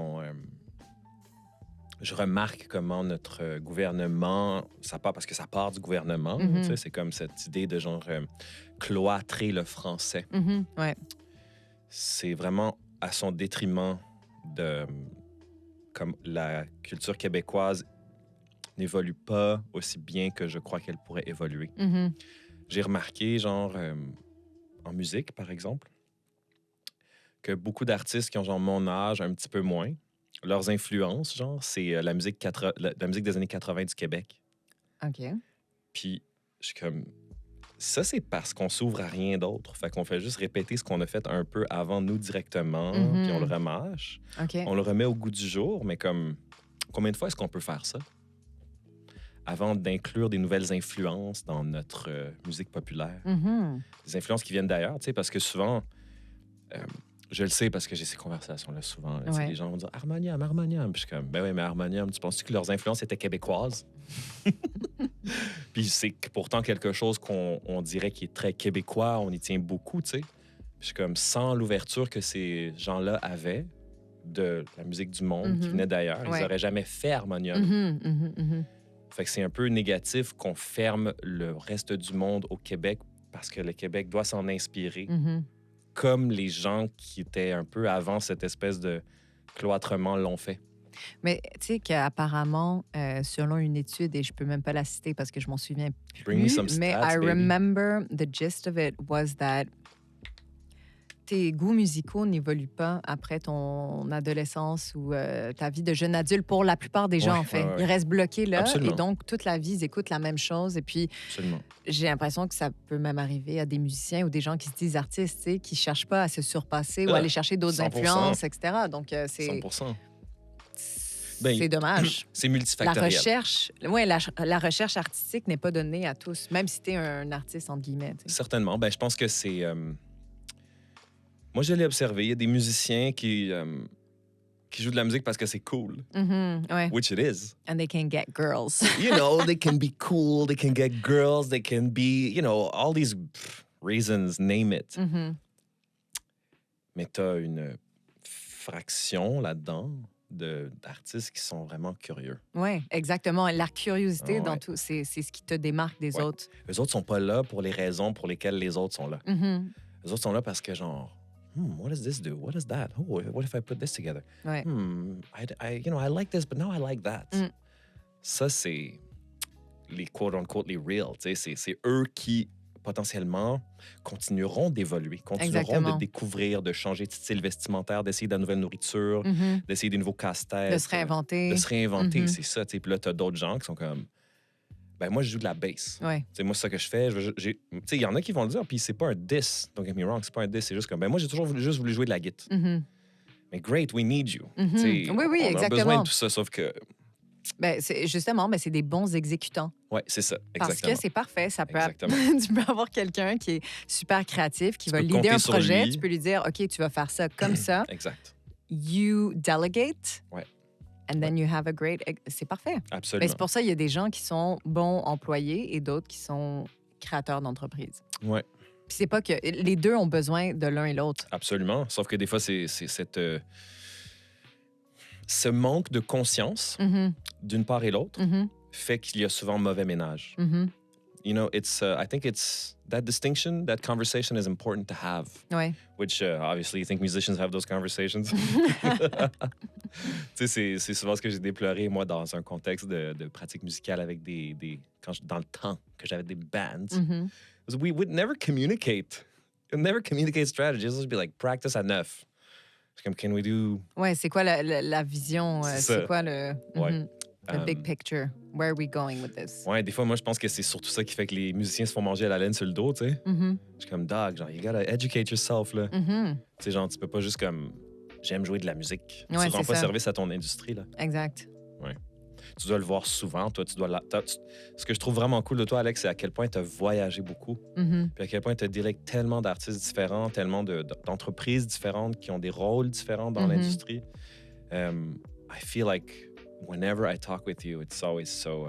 je remarque comment notre gouvernement, ça part parce que ça part du gouvernement, Mhm. tu sais, c'est comme cette idée de genre cloîtrer le français. Mhm. Ouais. C'est vraiment à son détriment de comme la culture québécoise n'évolue pas aussi bien que je crois qu'elle pourrait évoluer. Mhm. J'ai remarqué, genre, en musique, par exemple, que beaucoup d'artistes qui ont genre mon âge, un petit peu moins, leurs influences, genre, c'est la musique des années 80 du Québec. OK. Puis, je suis comme, ça, c'est parce qu'on s'ouvre à rien d'autre. Fait qu'on fait juste répéter ce qu'on a fait un peu avant nous directement, puis on le Mhm. remâche. OK. On le remet au goût du jour, mais comme, combien de fois est-ce qu'on peut faire ça avant d'inclure des nouvelles influences dans notre musique populaire? Mhm. Des influences qui viennent d'ailleurs, tu sais, parce que souvent, euh, je le sais parce que j'ai ces conversations-là souvent. Là, tu sais, Ouais. les gens vont dire Harmonium, Harmonium. Puis je suis comme, ben oui, mais Harmonium, tu penses que leurs influences étaient québécoises? Puis c'est pourtant quelque chose qu'on dirait qui est très québécois, on y tient beaucoup, tu sais. Puis je suis comme, sans l'ouverture que ces gens-là avaient de la musique du monde qui Mhm. venait d'ailleurs, ils Ouais. n'auraient jamais fait Harmonium. Mhm. Mhm. Mhm. Fait que c'est un peu négatif qu'on ferme le reste du monde au Québec parce que le Québec doit s'en inspirer, Mhm. comme les gens qui étaient un peu avant cette espèce de cloîtrement l'ont fait. Mais tu sais qu'apparemment, selon une étude, et je peux même pas la citer parce que je m'en souviens Bring me plus, some mais stats, I baby. remember the gist of it was that tes goûts musicaux n'évoluent pas après ton adolescence ou ta vie de jeune adulte pour la plupart des gens, Ouais, en fait. ouais, ouais. Ils restent bloqués là Absolument. et donc toute la vie, ils écoutent la même chose. Et puis, Absolument. j'ai l'impression que ça peut même arriver à des musiciens ou des gens qui se disent artistes, tu sais, qui cherchent pas à se surpasser ou Ah, aller chercher d'autres 100%. influences, etc. Donc, 100%. Ben, c'est dommage. C'est La multifactoriel. recherche, ouais, la recherche artistique n'est pas donnée à tous, même si tu es un artiste, entre guillemets. Tu sais. Certainement. Ben, je pense que c'est... moi, je l'ai observé. Il y a des musiciens qui jouent de la musique parce que c'est cool. Mhm, ouais. Which it is. And they can get girls. You know, they can be cool, they can get girls, they can be, you know, all these reasons, name it. Mhm. Mais t'as une fraction là-dedans d'artistes qui sont vraiment curieux. Oui, exactement. La curiosité Ah ouais. dans tout, c'est ce qui te démarque des Ouais. autres. Eux autres sont pas là pour les raisons pour lesquelles les autres sont là. Mhm. Eux autres sont là parce que genre, what does this do? What does that? Oh, what if I put this together? Ouais. I like this, but now I like that. Mm. Ça, c'est les quote-unquote, les real. Tu sais, c'est eux qui potentiellement continueront d'évoluer, continueront de Exactement. découvrir, de changer de style vestimentaire, d'essayer de la nouvelle nourriture, Mhm. d'essayer des nouveaux De casse-têtes, se de réinventer. se réinventer, Mhm. c'est ça. Tu sais. Puis là, tu as d'autres gens qui sont comme, ben moi, je joue de la bass. Ouais. Tu sais, moi, c'est ça que je fais. Tu sais, il y en a qui vont le dire, puis c'est pas un diss, don't get me wrong, c'est pas un diss, c'est juste comme, ben moi, j'ai toujours juste voulu jouer de la guitare. Mhm. Mais great, we need you. Tu Mhm. sais, Oui, oui, on a besoin de exactement. tout ça, sauf que, Ben, justement, ben, c'est des bons exécutants. ouais, c'est ça, Parce que exactement. c'est parfait. Ça peut Exactement. tu peux avoir quelqu'un qui est super créatif, qui Tu va peux leader compter un sur projet. lui. Tu peux lui dire, OK, tu vas faire ça comme ça. Exact. You delegate. Ouais. And then you have a great... C'est parfait. Mais Absolument. c'est pour ça qu'il y a des gens qui sont bons employés et d'autres qui sont créateurs d'entreprise. Ouais, Puis c'est pas que... Les deux ont besoin de l'un et l'autre. absolument. Sauf que des fois, c'est cette, ce manque de conscience, Mhm. d'une part et l'autre, Mhm. fait qu'il y a souvent mauvais ménage. Mhm. You know, I think it's that distinction, that conversation is important to have, Ouais. which obviously you think musicians have those conversations. Tu sais, c'est souvent ce que j'ai déploré, moi, dans un contexte de pratique musicale avec dans le temps que j'avais des bands. Mhm. We would never communicate. We'd never communicate strategies. It would be like practice à 9. C'est comme, can we do... Ouais, c'est quoi la vision? C'est C'est ça. quoi le... Ouais. Mhm. The big picture. Where are we going with this? Ouais, des fois, moi, je pense que c'est surtout ça qui fait que les musiciens se font manger à la laine sur le dos, tu sais. Mhm. Je suis comme, dog, genre, you gotta educate yourself, là. Mhm. Tu sais, genre, tu peux pas juste comme, j'aime jouer de la musique. Ouais, Tu rends c'est pas ça. service à ton industrie, là. Exact. Tu dois le voir souvent, toi, ce que je trouve vraiment cool de toi, Alex, c'est à quel point tu as voyagé beaucoup, Mhm. puis à quel point tu as dealé avec tellement d'artistes différents, tellement d'entreprises différentes qui ont des rôles différents dans Mhm. l'industrie. I feel like whenever I talk with you, it's always so...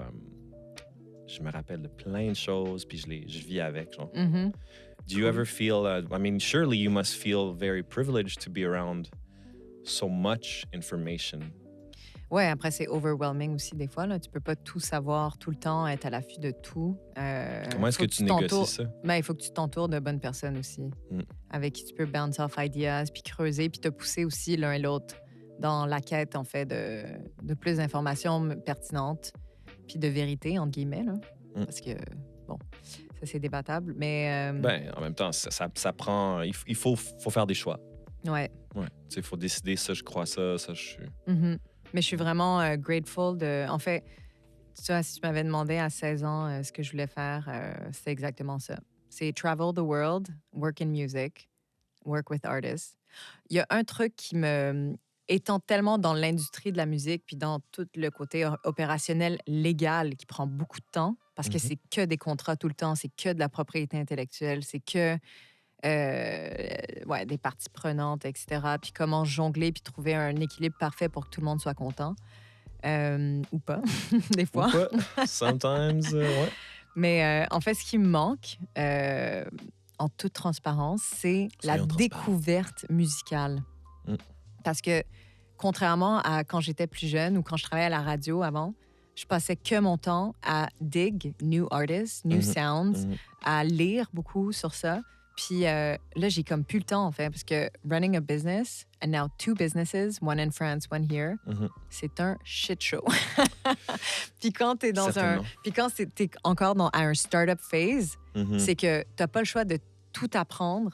je me rappelle de plein de choses, puis je vis avec, genre. Mhm. Do you ever feel, I mean, surely you must feel very privileged to be around so much information. Ouais, après, c'est overwhelming aussi des fois. Là. Tu peux pas tout savoir tout le temps, être à l'affût de tout. Comment est-ce faut que tu négocies ça? Ben, il faut que tu t'entoures de bonnes personnes aussi, avec qui tu peux bounce off ideas, puis creuser, puis te pousser aussi l'un et l'autre dans la quête, en fait, de plus d'informations pertinentes, puis de vérité, entre guillemets. Là. Parce que, bon, ça, c'est débattable. Mais. Ben, en même temps, ça prend... Il faut faire des choix. Ouais. Ouais. Tu sais, il faut décider, ça, je crois ça je suis... Mhm. Mais je suis vraiment grateful de... En fait, tu vois, si tu m'avais demandé à 16 ans ce que je voulais faire, c'est exactement ça. C'est travel the world, work in music, work with artists. Il y a un truc qui me... Étant tellement dans l'industrie de la musique, puis dans tout le côté opérationnel légal qui prend beaucoup de temps, parce que c'est que des contrats tout le temps, c'est que de la propriété intellectuelle, c'est que ouais, des parties prenantes, etc. Puis comment jongler puis trouver un équilibre parfait pour que tout le monde soit content. Ou pas, des fois. Ou pas. Sometimes, ouais. Mais en fait, ce qui me manque, en toute transparence, c'est la Soyons transparents. découverte musicale. Parce que, contrairement à quand j'étais plus jeune ou quand je travaillais à la radio avant, je passais que mon temps à dig new artists, new sounds, à lire beaucoup sur ça. Puis là, j'ai comme plus le temps, en fait, parce que running a business, and now 2 businesses, one in France, one here, c'est un shit show. Puis quand t'es dans Certainement. Puis quand t'es encore à un startup phase, c'est que t'as pas le choix de tout apprendre,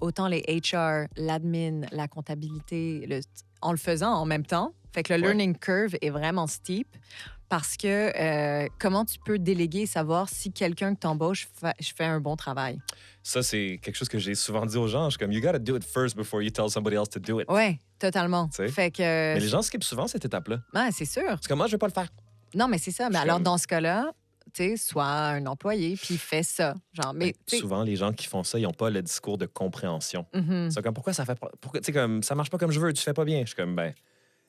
autant les HR, l'admin, la comptabilité, en le faisant en même temps. Fait que le learning curve est vraiment steep. Parce que comment tu peux déléguer et savoir si quelqu'un que t'embauche fait un bon travail? Ça, c'est quelque chose que j'ai souvent dit aux gens. Je suis comme, you gotta do it first before you tell somebody else to do it. Oui, totalement. Tu sais? Fait que... Mais les gens skippent souvent cette étape-là. Ouais, c'est sûr. C'est comme, moi, je vais pas le faire. Non, mais c'est ça. Mais Je suis alors, comme- dans ce cas-là, tu sais, sois un employé, puis fais ça. Genre, mais... tu sais, Souvent, les gens qui font ça, ils n'ont pas le discours de compréhension. mhm. C'est comme, pourquoi ça fait pas... Tu sais, comme, ça marche pas comme je veux, tu fais pas bien. Je suis comme, ben,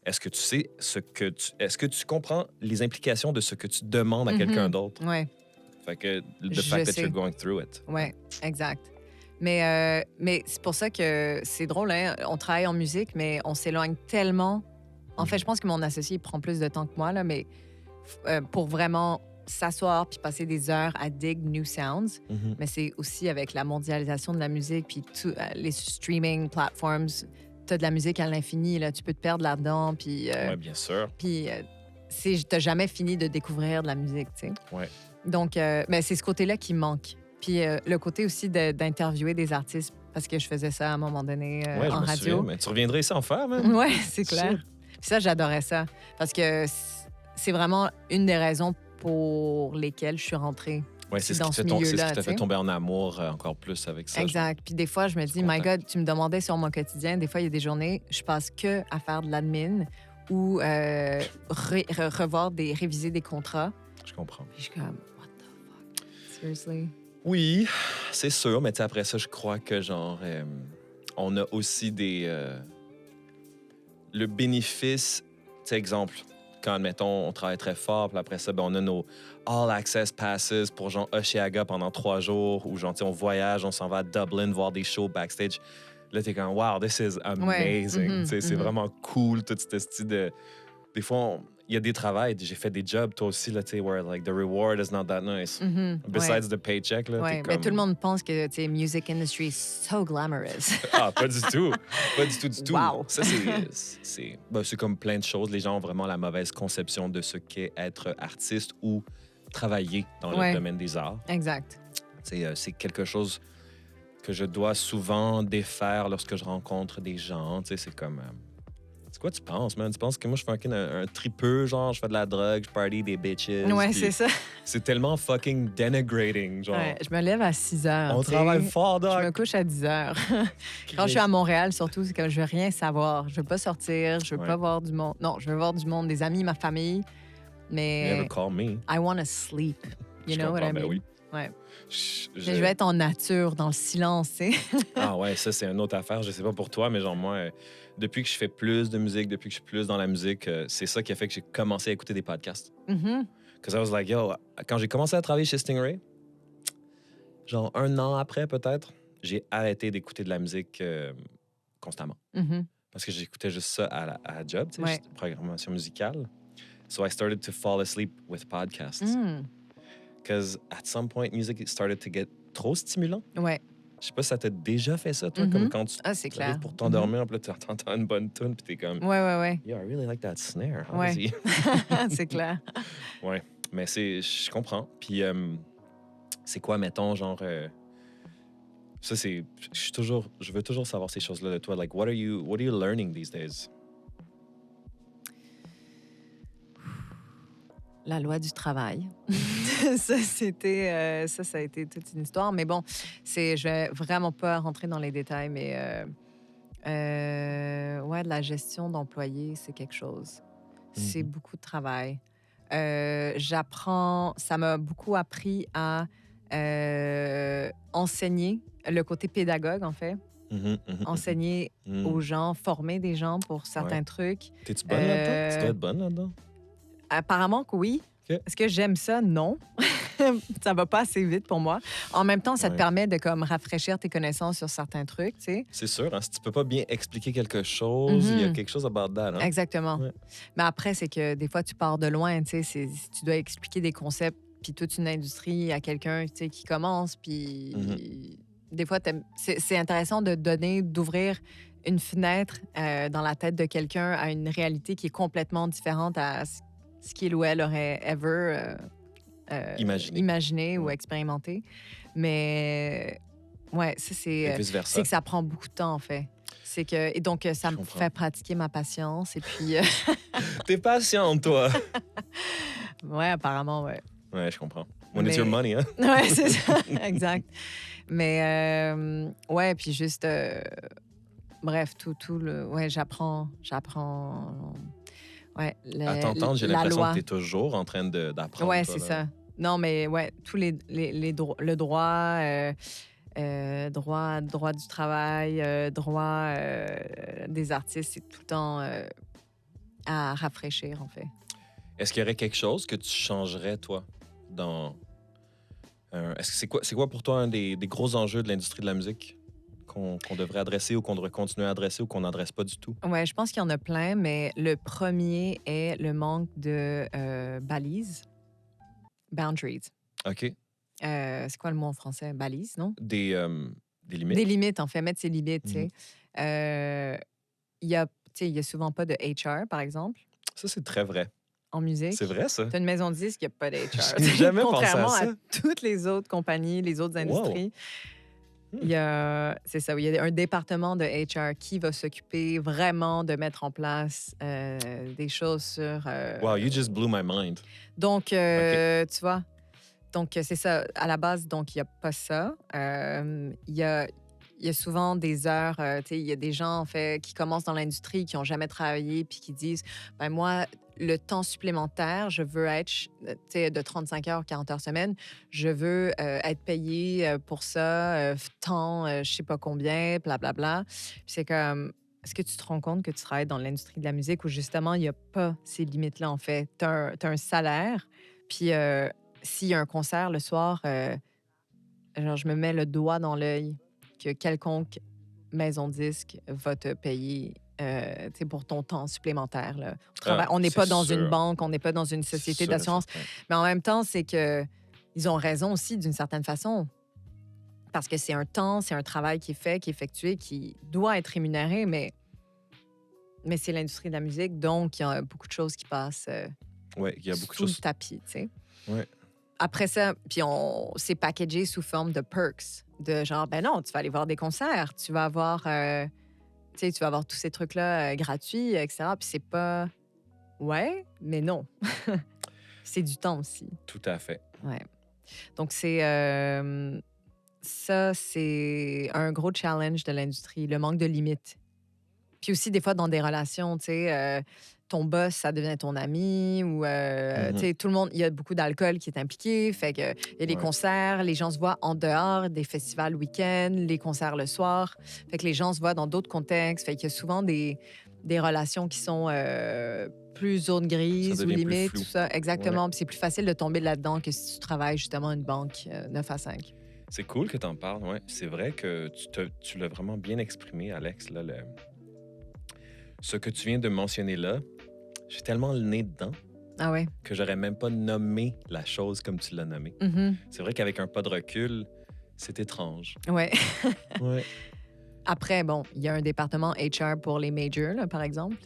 est-ce que tu sais est-ce que tu comprends les implications de ce que tu demandes à quelqu'un d'autre? Ouais, Fait que, the Je fact that sais. you're going through it. ouais, exact. Mais c'est pour ça que c'est drôle, hein? On travaille en musique, mais on s'éloigne tellement. En fait, je pense que mon associé il prend plus de temps que moi, là, mais pour vraiment s'asseoir puis passer des heures à dig new sounds. Mhm. Mais c'est aussi avec la mondialisation de la musique puis les streaming platforms. Tu as de la musique à l'infini, là, tu peux te perdre là-dedans. Puis Ouais, bien sûr. t'as jamais fini de découvrir de la musique, tu sais. Ouais. Donc, mais c'est ce côté-là qui me manque. Puis le côté aussi d'interviewer des artistes, parce que je faisais ça à un moment donné Ouais, je en me souviens. radio. Mais tu reviendrais ici en faire, man? Ouais, c'est C'est clair. sûr. Puis ça, j'adorais ça. Parce que c'est vraiment une des raisons pour lesquelles je suis rentrée Ouais, aussi c'est ce dans qui ce c'est ce qui milieu-là, t'a tu fait sais. tomber en amour encore plus avec ça. Exact. Puis des fois, je me Du dis, my contact. God, tu me demandais sur mon quotidien. Des fois, il y a des journées, je passe que à faire de l'admin ou réviser des contrats. Je comprends. Puis je suis comme, what the fuck? Seriously? Oui, c'est sûr, mais tu sais, après ça, je crois que genre, on a aussi le bénéfice, tu sais, exemple, quand, admettons, on travaille très fort, puis après ça, ben, on a nos All Access Passes pour genre Oshiaga pendant 3 jours, ou genre, tu sais, on voyage, on s'en va à Dublin voir des shows backstage. Là, t'es comme, wow, this is Ouais. amazing. Tu sais, c'est vraiment cool, tout ce style de. Des fois, il y a des travails, j'ai fait des jobs, toi aussi, là, tu sais, where like the reward is not that nice. Ouais. Besides the paycheck, là, Ouais. t'es Mais comme. tout le monde pense que, tu sais, music industry is so glamorous. Ah, pas du tout. Pas du tout, du tout. Wow. Ça, c'est comme plein de choses. Les gens ont vraiment la mauvaise conception de ce qu'est être artiste ou travailler dans Ouais. le domaine des arts. Exact. C'est quelque chose que je dois souvent défaire lorsque je rencontre des gens. Tu sais, c'est comme... c'est quoi tu penses, man? Tu penses que moi, je fais un tripeux, genre, je fais de la drogue, je party des bitches. Ouais, puis c'est ça. c'est tellement fucking denigrating, genre. Ouais, je me lève à 6 heures. On tu sais. travaille fort, Je me doc. couche à 10 heures. Quand je suis à Montréal, surtout, c'est que je veux rien savoir. Je veux pas sortir, je veux Ouais. pas voir du monde. Non, je veux voir du monde, des amis, ma famille. You Mais never call me. I want to sleep. You Je know what comprends, I ben mean? oui. Ouais. Je- Mais je veux être en nature, dans le silence, tu sais. Ah ouais, ça, c'est une autre affaire. Je sais pas pour toi, mais genre, moi, depuis que je fais plus de musique, depuis que je suis plus dans la musique, c'est ça qui a fait que j'ai commencé à écouter des podcasts. Mhm. Because I was like, yo, quand j'ai commencé à travailler chez Stingray, genre 1 an après, peut-être, j'ai arrêté d'écouter de la musique constamment. Mhm. Parce que j'écoutais juste ça à la job, tu sais, Ouais. juste programmation musicale. So I started to fall asleep with podcasts. Mm. Because at some point, music started to get trop stimulant. Ouais. Je sais pas si ça t'a déjà fait ça, toi, Mhm. comme quand tu Ah, c'est arrives clair. pour t'endormir, puis là, tu entends une bonne tune, puis t'es comme, Ouais, ouais, yo, I really like that snare. How Ouais. does he- ouais. C'est clair. Ouais, mais je comprends. Puis, c'est quoi, mettons, genre, ça, je veux toujours savoir ces choses-là de toi. Like, what are you learning these days? La loi du travail. Ça, ça a été toute une histoire. Mais bon, je vais vraiment pas rentrer dans les détails, mais ouais, de la gestion d'employés, c'est quelque chose. C'est Mhm. beaucoup de travail. Ça m'a beaucoup appris à enseigner, le côté pédagogue, en fait. Mhm, mhm, Enseigner mhm. aux gens, former des gens pour certains Ouais. trucs. T'es-tu bonne là-dedans? Tu dois Euh, être bonne là-dedans. Apparemment que oui. OK. Est-ce que j'aime ça? Non. Ça va pas assez vite pour moi. En même temps, ça te Ouais. permet de comme rafraîchir tes connaissances sur certains trucs, tu sais. C'est sûr, hein, si tu peux pas bien expliquer quelque chose, il y a Mhm. quelque chose about that, hein? Exactement. Ouais. Mais après, c'est que des fois, tu pars de loin, tu sais. Si tu dois expliquer des concepts puis toute une industrie à quelqu'un, tu sais, qui commence, puis des fois, c'est intéressant d'ouvrir une fenêtre dans la tête de quelqu'un à une réalité qui est complètement différente à ce qu'il ou elle aurait ever imaginé ou Ouais. expérimenté. Mais ouais, ça, Et c'est vice-versa. que ça prend beaucoup de temps, en fait. Et donc, ça Je me comprends. fait pratiquer ma patience. Et puis, T'es patiente, toi. ouais, apparemment, ouais. Ouais, je comprends. When it's your Mais- money, hein? Ouais, c'est ça, exact. Mais ouais, puis juste, bref, ouais, j'apprends, ouais, À t'entendre, j'ai la l'impression loi. que t'es toujours en train d'apprendre. Ouais, toi, c'est là. ça. Non, mais ouais, tous le droit, droit du travail, droit des artistes, c'est tout le temps à rafraîchir, en fait. Est-ce qu'il y aurait quelque chose que tu changerais, toi, dans... est-ce que c'est quoi pour toi un des gros enjeux de l'industrie de la musique qu'on devrait adresser ou qu'on devrait continuer à adresser ou qu'on n'adresse pas du tout? Ouais, je pense qu'il y en a plein, mais le premier est le manque de balises. Boundaries. OK. C'est quoi le mot en français? Balises, non? Des limites? Des limites, en fait, mettre ses limites, tu Mhm. sais. Il y a souvent pas de HR, par exemple. Ça, c'est très vrai. en musique. C'est vrai, ça? Tu as une maison de disques, il n'y a pas d'HR. J'ai jamais pensé à Contrairement ça. toutes les autres compagnies, les autres Wow! industries. C'est ça, il y a un département de HR qui va s'occuper vraiment de mettre en place des choses sur. Wow, you just blew my mind. Donc, OK. tu vois, donc c'est ça. À la base, donc, il n'y a pas ça. Il y a souvent des heures, tu sais, il y a des gens, en fait, qui commencent dans l'industrie, qui n'ont jamais travaillé, puis qui disent, ben moi, le temps supplémentaire, je veux être, tu sais, de 35 heures, 40 heures semaine, je veux être payé pour ça, temps, je sais pas combien, blablabla. Puis c'est comme, est-ce que tu te rends compte que tu travailles dans l'industrie de la musique où justement, il n'y a pas ces limites-là, en fait? Tu as, un salaire, puis s'il y a un concert le soir, genre, je me mets le doigt dans l'œil que quelconque maison de disque va te payer tu sais, pour ton temps supplémentaire. Là. On n'est C'est pas dans une sûr. banque, on n'est pas dans une C'est société sûr et d'assurance. certain. Mais en même temps, c'est que ils ont raison aussi d'une certaine façon. Parce que c'est un temps, c'est un travail qui est fait, qui est effectué, qui doit être rémunéré, mais c'est l'industrie de la musique, donc il y a beaucoup de choses qui passent Ouais, il y a beaucoup de sous le choses. tapis, tu sais. Ouais. Après ça, puis c'est packagé sous forme de perks, de genre, ben non, tu vas aller voir des concerts, tu vas avoir, tu sais, tu vas avoir tous ces trucs-là gratuits, etc. Puis c'est pas, ouais, mais non. C'est du temps aussi. Tout à fait. Ouais. Donc ça, c'est un gros challenge de l'industrie, le manque de limites. Puis aussi, des fois, dans des relations, tu sais, ton boss, ça devient ton ami ou, tu sais, tout le monde, il y a beaucoup d'alcool qui est impliqué. Fait que il y a des Ouais. concerts, les gens se voient en dehors des festivals le week-end, les concerts le soir. Fait que les gens se voient dans d'autres contextes. Fait qu'il y a souvent des relations qui sont plus zone Ça grise ou devient plus limite, flou. tout ça. Ouais. Exactement. Puis c'est plus facile de tomber là-dedans que si tu travailles justement une banque 9 à 5. C'est cool que tu en parles, ouais. C'est vrai que tu l'as vraiment bien exprimé, Alex. Là, ce que tu viens de mentionner là, j'ai tellement le nez dedans Ah ouais? que j'aurais même pas nommé la chose comme tu l'as nommée. Mhm. C'est vrai qu'avec un pas de recul, c'est étrange. Ouais. Ouais. Après, bon, il y a un département HR pour les majors, là, par exemple.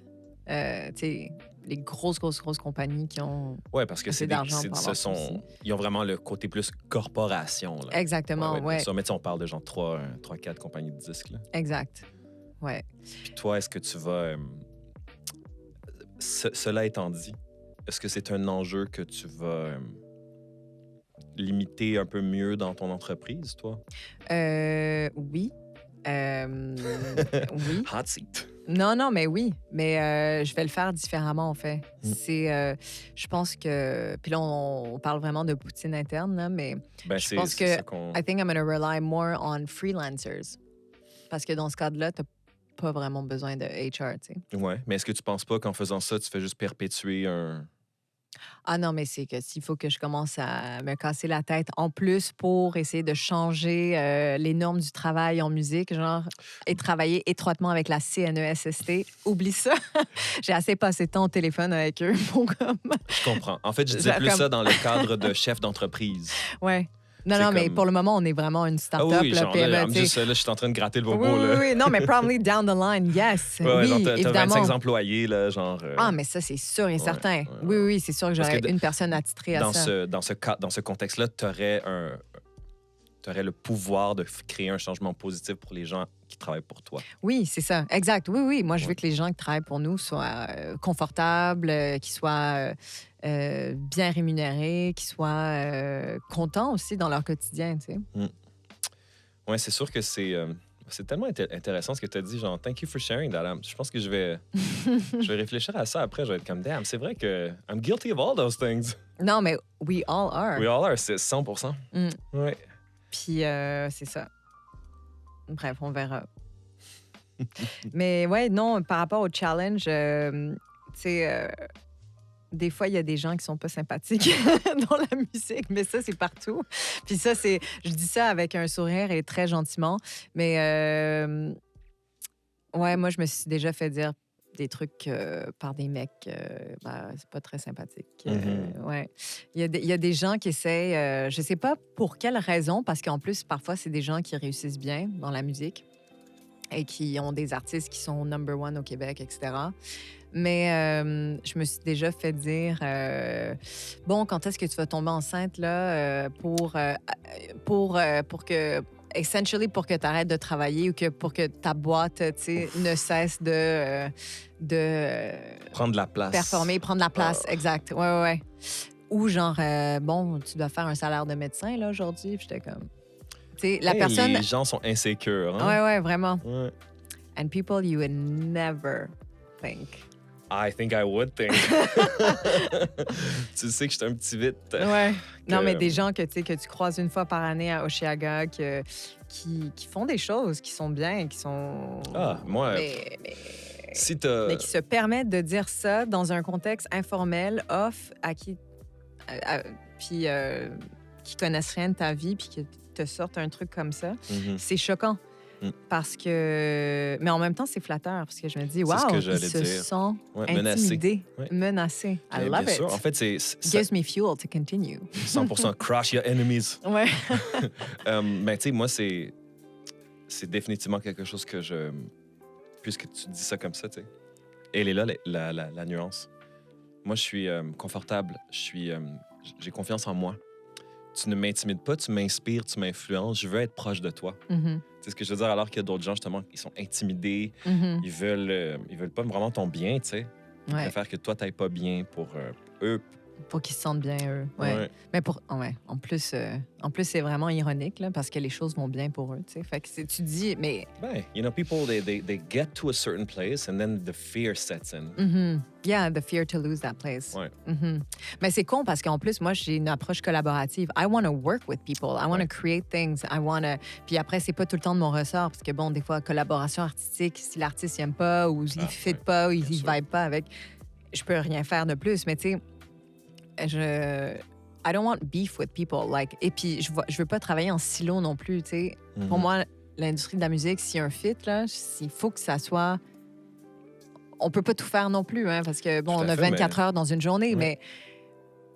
Tu sais, les grosses compagnies qui ont Ouais, parce que assez c'est d'argent pour ce avoir ça aussi. sont, ils ont vraiment le côté plus corporation. Là. Exactement, Ouais, bien ouais. sûr. Mais tu sais, on parle de genre 3, 4 compagnies de disques. Là. Exact. Ouais. Puis toi, est-ce que tu vas. Cela étant dit, est-ce que c'est un enjeu que tu vas limiter un peu mieux dans ton entreprise, toi? Oui. Oui. Hot seat. Non, mais oui. Mais je vais le faire différemment, en fait. Mm. Je pense que... Puis là, on parle vraiment de poutine interne, là, mais Ben, je c'est pense que ça qu'on. I think I'm going to rely more on freelancers. Parce que dans ce cadre-là, tu n'as pas vraiment besoin de HR, tu sais. Ouais, mais est-ce que tu penses pas qu'en faisant ça, tu fais juste perpétuer un. Ah non, mais c'est que s'il faut que je commence à me casser la tête en plus pour essayer de changer les normes du travail en musique, genre, et travailler étroitement avec la CNESST, oublie ça. J'ai assez passé de temps au téléphone avec eux pour comme... Je comprends. En fait, je disais Ça, plus comme- ça dans le cadre de chef d'entreprise. Ouais. Non, C'est non, mais comme- pour le moment, on est vraiment une Ah start-up, oui, là, genre là, PME, I'm tu sais. just, là, je suis en train de gratter le Oui, bobo, oui, là. oui, non, mais probably down the line, yes. Ouais, Oui, genre, t'as évidemment. 25 employés, là, genre. Ah, mais ça, c'est sûr et certain. ouais, Oui, ouais. oui, c'est sûr que Parce j'aurais que une personne attitrée à Dans ça. dans ce contexte-là, tu aurais le pouvoir de créer un changement positif pour les gens qui travaillent pour toi. Oui, c'est ça. Exact. Oui, oui. Moi, je veux Ouais. que les gens qui travaillent pour nous soient confortables, qu'ils soient bien rémunérés, qu'ils soient contents aussi dans leur quotidien, tu sais. Ouais, c'est sûr que c'est tellement intéressant ce que tu as dit, genre, thank you for sharing that. Je pense que je vais réfléchir à ça après. Je vais être comme, damn, c'est vrai que I'm guilty of all those things. Non, mais we all are. We all are, c'est 100%. Mm. Ouais. Puis c'est ça. Bref, on verra. Mais ouais, non, par rapport au challenge, tu sais, des fois, il y a des gens qui sont pas sympathiques dans la musique, mais ça, c'est partout. Puis ça, je dis ça avec un sourire et très gentiment, mais ouais, moi, je me suis déjà fait dire des trucs par des mecs, c'est pas très sympathique. Ouais. Il y a des gens qui essayent, je sais pas pour quelle raison, parce qu'en plus, parfois, c'est des gens qui réussissent bien dans la musique. et qui ont des artistes qui sont number one au Québec, etc. Mais je me suis déjà fait dire bon, quand est-ce que tu vas tomber enceinte là pour que essentially pour que tu arrêtes de travailler ou que pour que ta boîte tu sais, ne cesse de Prendre la place. performer, prendre la place, Ah. exact. Ouais, ouais, ouais. Ou genre bon, tu dois faire un salaire de médecin là aujourd'hui, puis j'étais comme tu sais la Hey, personne les gens sont insécures, hein? ouais ouais, vraiment. Ouais. And people you would never think. I think I would think. Tu sais que j'étais un petit vite. Ouais. Non, que- mais des gens que, tu sais, que tu croises une fois par année à Oshiaga, qui font des choses qui sont bien, qui sont. Ah, moi, Mais si t'as. qui se permettent de dire ça dans un contexte informel, off, à qui. Puis qui connaissent rien de ta vie, puis qui te sortent un truc comme ça, Mhm. c'est choquant. Mm. Parce que. Mais en même temps, c'est flatteur, parce que je me dis, C'est ce waouh, que ils j'allais se dire. sont Ouais, menacé. intimidés, Ouais. menacés. I Mais love bien it. sûr. En fait, c'est Gives me fuel to continue. 100% crush your enemies. Ouais. Mais tu sais, moi, c'est définitivement quelque chose que je. Puisque tu dis ça comme ça, tu sais. Elle est là, la nuance. Moi, je suis confortable. J'ai confiance en moi. Tu ne m'intimides pas, tu m'inspires, tu m'influences. Je veux être proche de toi. Mhm. C'est ce que je veux dire, alors qu'il y a d'autres gens, justement, qui sont intimidés. Mhm. Ils veulent pas vraiment ton bien, tu sais. Ils Ouais. préfèrent que toi, t'ailles pas bien pour eux. Pour qu'ils se sentent bien, eux. Ouais. Ouais. Mais en plus, c'est vraiment ironique, là, parce que les choses vont bien pour eux, tu sais. Fait que tu dis, mais... Ben, you know, people, they get to a certain place and then the fear sets in. Mhm. Yeah, the fear to lose that place. Ouais. Mhm. Mais c'est con parce qu'en plus, moi, j'ai une approche collaborative. I want to work with people. I want to Ouais. create things. Puis après, c'est pas tout le temps de mon ressort parce que, bon, des fois, collaboration artistique, si l'artiste n'aime pas ou il ne fit ouais, pas ou il bien ne sûr. vibe pas avec, je peux rien faire de plus. Mais tu sais, I don't want beef with people. Like, et puis, je veux pas travailler en silo non plus, tu sais. Pour Mhm. moi, l'industrie de la musique, s'il y a un fit, là, il faut que ça soit... On peut pas tout faire non plus, hein, parce que, bon, Tout à on a fait, 24 heures dans une journée, Ouais. mais,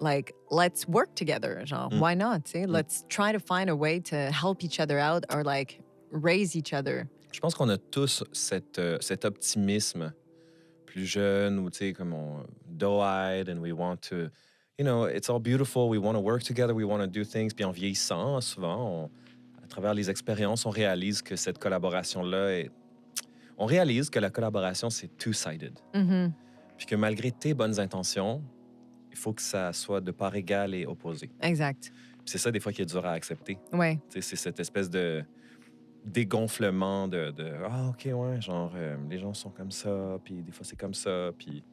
like, let's work together. Genre, Mm. why not, tu sais? Let's try to find a way to help each other out or, like, raise each other. Je pense qu'on a tous cet optimisme plus jeune où, tu sais, comme on doe-eyed and we want to, you know, it's all beautiful, we want to work together, we want to do things. Puis en vieillissant, souvent, à travers les expériences, on réalise que cette collaboration-là est... On réalise que la collaboration, c'est two-sided. Mhm. Puis que malgré tes bonnes intentions, il faut que ça soit de part égale et opposée. Exact. Puis c'est ça, des fois, qui est dur à accepter. Ouais. Tu sais, c'est cette espèce de dégonflement de ah, OK, ouais, genre, les gens sont comme ça, puis des fois, c'est comme ça. Puis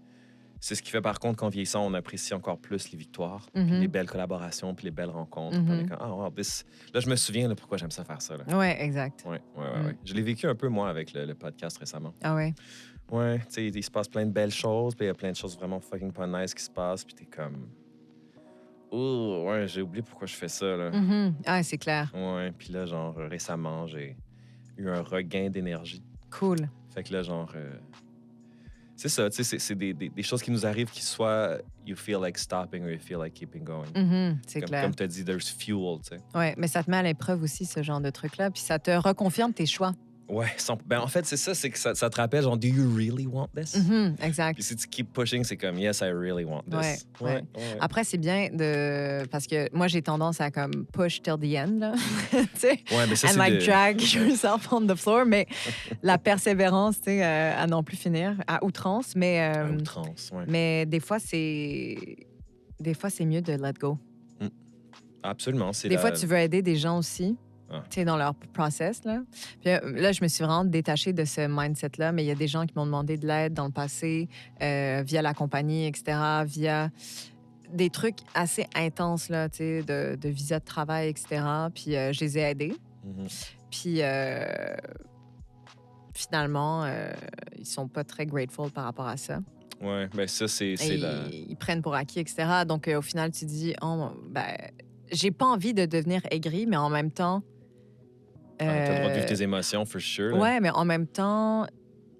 c'est ce qui fait, par contre, qu'en vieillissant, on apprécie encore plus les victoires, puis Mhm. les belles collaborations, puis les belles rencontres. Puis on est comme, ah, wow, là, je me souviens de pourquoi j'aime ça faire ça. Là. Ouais, exact. Ouais. Mm. Je l'ai vécu un peu, moi, avec le podcast récemment. Ah ouais. Ouais, tu sais, il se passe plein de belles choses, puis il y a plein de choses vraiment fucking pas nice qui se passent, puis t'es comme... Oh, ouais, j'ai oublié pourquoi je fais ça, là. Mhm. Ah, c'est clair. Ouais, puis là, genre, récemment, j'ai eu un regain d'énergie. Cool. Fait que là, genre... c'est ça, tu sais, c'est des choses qui nous arrivent qui soit you feel like stopping or you feel like keeping going. Mhm. C'est Comme, clair. comme tu as dit, there's fuel, tu sais. Ouais, mais ça te met à l'épreuve aussi, ce genre de truc-là, puis ça te reconfirme tes choix. Ouais, ben en fait, c'est ça, c'est que ça te rappelle, genre, do you really want this? Mhm. Exact. Puis si tu keep pushing, c'est comme, yes, I really want this. Ouais. Après, c'est bien de... Parce que moi, j'ai tendance à comme push till the end, là. Tu sais? Ouais, mais ça, And c'est like de... drag yourself on the floor. Mais la persévérance, tu sais, à non plus finir, à outrance. Mais, À outrance, ouais. mais des fois, c'est mieux de let go. Absolument, c'est Des fois, tu veux aider des gens aussi. Ah. Tu sais, dans leur process, là. Puis là, je me suis vraiment détachée de ce mindset-là, mais il y a des gens qui m'ont demandé de l'aide dans le passé, via la compagnie, etc., via des trucs assez intenses, là, tu sais, de visa de travail, etc., puis je les ai aidés. Mhm. Puis finalement, ils sont pas très grateful par rapport à ça. Ouais, ben ça, c'est Et la... ils prennent pour acquis, etc. Donc, au final, tu te dis, oh, ben, j'ai pas envie de devenir aigri, mais en même temps... T'as le droit de vivre tes émotions, for sure. Là. Ouais, mais en même temps,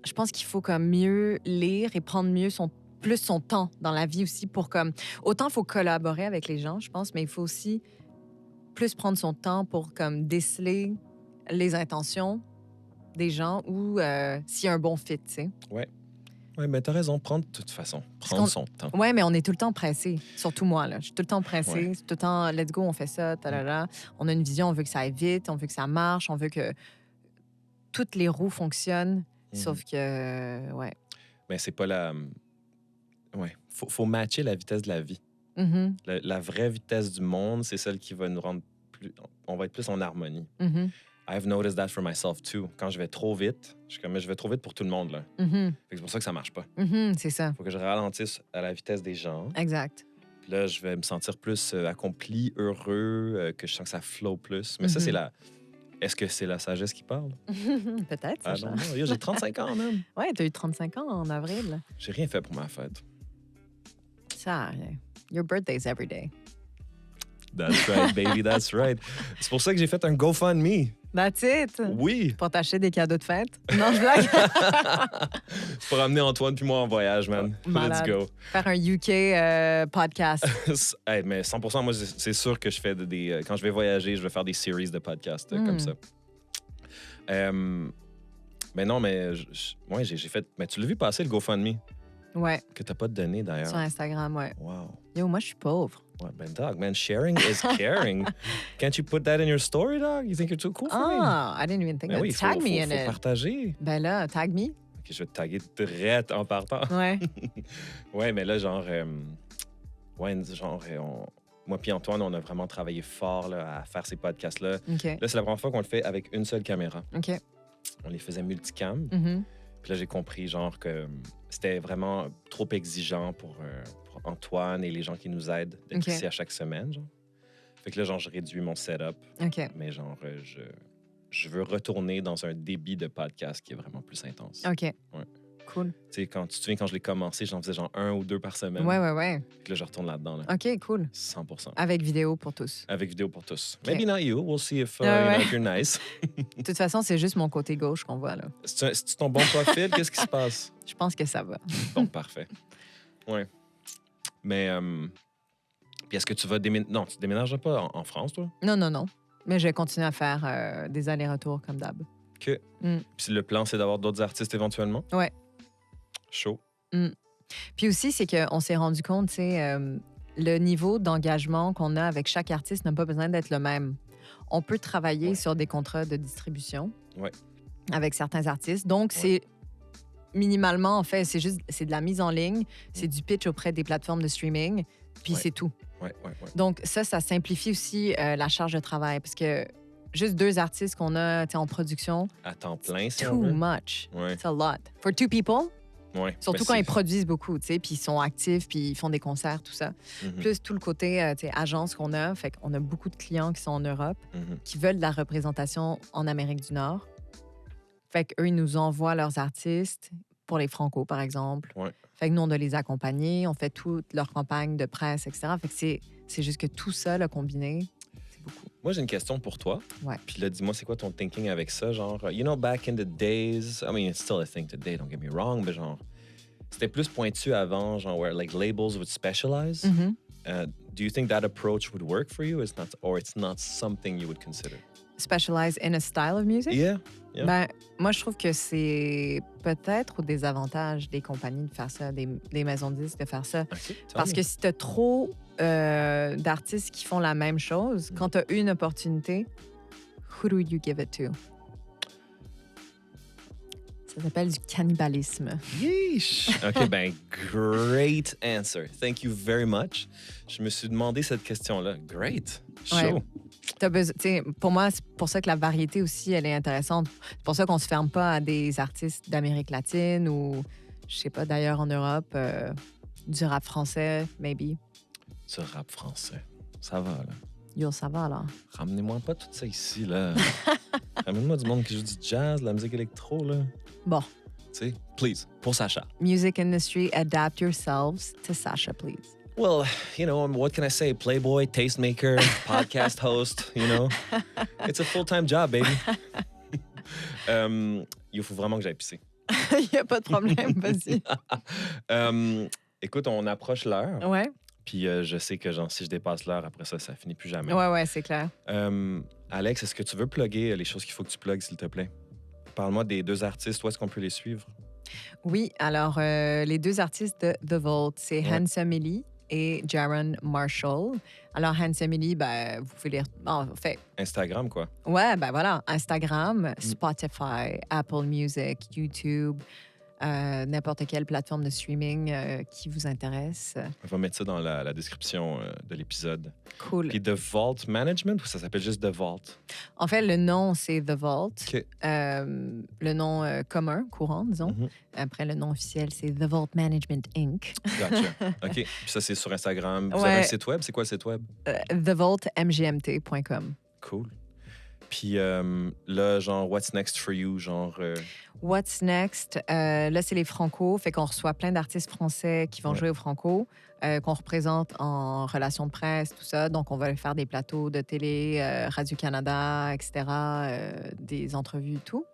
je pense qu'il faut comme mieux lire et prendre plus son temps dans la vie aussi pour comme... Autant il faut collaborer avec les gens, je pense, mais il faut aussi plus prendre son temps pour comme déceler les intentions des gens ou s'il y a un bon fit, tu sais. Ouais, mais t'as raison, prendre de toute façon. Prendre qu'on- son temps. Ouais, mais on est tout le temps pressé. Surtout moi, là. Je suis tout le temps pressée. Ouais. C'est tout le temps, let's go, on fait ça, talala. On a une vision, on veut que ça aille vite, on veut que ça marche, on veut que toutes les roues fonctionnent. Sauf que, ouais. Mais c'est pas la... Ouais, faut matcher la vitesse de la vie. Mhm, La vraie vitesse du monde, c'est celle qui va nous rendre plus... On va être plus en harmonie. mhm, I've noticed that for myself too. Quand je vais trop vite, je suis comme, je vais trop vite pour tout le monde, là. mhm, Fait que c'est pour ça que ça marche pas. c'est ça. Faut que je ralentisse à la vitesse des gens. Exact. Puis là, je vais me sentir plus accompli, heureux, que je sens que ça flow plus. Mais ça, c'est la... Est-ce que c'est la sagesse qui parle? Peut-être, Ah Sacha. non, non, j'ai 35 ans, même. Ouais, t'as eu 35 ans en avril. J'ai rien fait pour ma fête. Ça, your birthday's every day. That's right, baby, that's right. C'est pour ça que j'ai fait un GoFundMe. That's it. Oui. Pour t'acheter des cadeaux de fête. Non, je blague. C'est pour amener Antoine puis moi en voyage, man. Malade. Let's go. Faire un UK podcast. Hey, mais 100%, moi, c'est sûr que je fais des... quand je vais voyager, je vais faire des series de podcasts comme ça. Mais non, mais ouais, j'ai fait... Mais tu l'as vu passer, le GoFundMe, Ouais, que t'as pas donné, d'ailleurs. sur Instagram, ouais. Wow. Yo, moi, je suis pauvre. Ouais, ben, dog, man, sharing is caring. Can't you put that in your story, dog? You think you're too cool for me? Ah, I didn't even think Ben that. oui, Tag me in faut it. partager. Ben là, tag me. OK, je vais te taguer direct en partant. Ouais. Ouais, mais là, genre... moi puis Antoine, on a vraiment travaillé fort là, à faire ces podcasts-là. OK. Là, c'est la première fois qu'on le fait avec une seule caméra. OK. On les faisait multicam. Mhm. Puis là, j'ai compris, genre, que c'était vraiment trop exigeant pour Antoine et les gens qui nous aident d'être OK. ici à chaque semaine, genre. Fait que là, genre, je réduis mon setup, OK. mais genre, je veux retourner dans un débit de podcast qui est vraiment plus intense. OK. Cool. Tu sais, quand tu te souviens, quand je l'ai commencé, j'en faisais genre 1 ou 2 par semaine. Ouais. Puis là, je retourne là-dedans, là. OK, cool. 100%. Avec vidéo pour tous. Avec vidéo pour tous. OK. Maybe not you. We'll see if, Ah you know, ouais. if you're nice. De toute façon, c'est juste mon côté gauche qu'on voit, là. C'est ton bon profil? Qu'est-ce qui se passe? Je pense que ça va. Bon, parfait. Ouais. Mais, puis est-ce que tu vas déménager? Non, tu déménages pas en France, toi? Non. Mais je vais continuer à faire des allers-retours comme d'hab. OK. Puis le plan, c'est d'avoir d'autres artistes éventuellement? Ouais. Chaud. Puis aussi, c'est qu'on s'est rendu compte, tu sais, le niveau d'engagement qu'on a avec chaque artiste n'a pas besoin d'être le même. On peut travailler sur des contrats de distribution avec certains artistes. Donc, c'est minimalement, en fait, c'est de la mise en ligne, c'est du pitch auprès des plateformes de streaming, puis c'est tout. Ouais. Donc, ça simplifie aussi la charge de travail parce que juste 2 artistes qu'on a en production, À temps plein, si too on veut. much. Ouais. It's a lot. For 2 people, Ouais. surtout Ben, quand c'est- ils produisent beaucoup, tu sais, puis ils sont actifs, puis ils font des concerts, tout ça. Mhm, Plus tout le côté, tu sais, agence qu'on a. Fait qu'on a beaucoup de clients qui sont en Europe, mhm. qui veulent de la représentation en Amérique du Nord. Fait qu'eux, ils nous envoient leurs artistes pour les Franco, par exemple. Ouais. Fait que nous, on doit les accompagner, on fait toute leur campagne de presse, etc. Fait que c'est juste que tout ça, là, combiné, c'est beaucoup. Moi, j'ai une question pour toi. Ouais. Puis là, dis-moi, c'est quoi ton thinking avec ça? Genre, you know, back in the days, I mean, it's still a thing today, don't get me wrong, mais genre, c'était plus pointu avant, genre, where like labels would specialize. Mhm. Do you think that approach would work for you? Or it's not something you would consider? Specialize in a style of music? Yeah. Yeah. Ben, moi, je trouve que c'est peut-être au désavantage des compagnies de faire ça, des maisons de disques de faire ça. OK, tell Parce me. que si tu as trop d'artistes qui font la même chose, quand tu as une opportunité, who do you give it to? Ça s'appelle du cannibalisme. Yeesh. OK, ben, great answer. Thank you very much. Je me suis demandé cette question-là. Great. Chaud. Ouais. Pour moi, c'est pour ça que la variété aussi, elle est intéressante. C'est pour ça qu'on se ferme pas à des artistes d'Amérique latine ou, je sais pas, d'ailleurs en Europe, du rap français, maybe. Ce rap français. Ça va, là. Yo, ça va, là. Ramenez-moi pas tout ça ici, là. Ramène-moi du monde qui joue du jazz, de la musique électro, là. Bon, Tu sais, please, pour Sacha. music industry, adapt yourselves to Sasha, please. Well, you know, what can I say? Playboy, tastemaker, podcast host, you know. It's a full-time job, baby. Il faut vraiment que j'aille pisser. Il n'y a pas de problème, vas-y. Écoute, on approche l'heure. Ouais, Puis je sais que genre, si je dépasse l'heure, après ça, ça finit plus jamais. ouais, c'est clair. Alex, est-ce que tu veux plugger les choses qu'il faut que tu plugues, s'il te plaît? Parle-moi des 2 artistes. Où est-ce qu'on peut les suivre? Oui, alors les 2 artistes de The Vault, c'est Ouais. Handsome Ellie et Jaron Marshall. Alors, Handsome Ellie, ben, vous pouvez les... En fait, Instagram, quoi. ouais, ben voilà, Instagram, Spotify, Apple Music, YouTube, n'importe quelle plateforme de streaming qui vous intéresse. On va mettre ça dans la description de l'épisode. Cool. Puis The Vault Management, ou ça s'appelle juste The Vault? En fait, le nom, c'est The Vault. OK. Le nom commun, courant, disons. Mhm. Après, le nom officiel, c'est The Vault Management Inc. Gotcha. OK. Puis ça, c'est sur Instagram. Vous Ouais. avez un site web? C'est quoi le site web? TheVaultMGMT.com. Cool. Puis là, genre, what's next for you? Genre, What's next? Là, c'est les Franco. Fait qu'on reçoit plein d'artistes français qui vont Ouais. jouer au Franco, qu'on représente en relations de presse, tout ça. Donc, on va faire des plateaux de télé, Radio-Canada, etc., des entrevues, tout.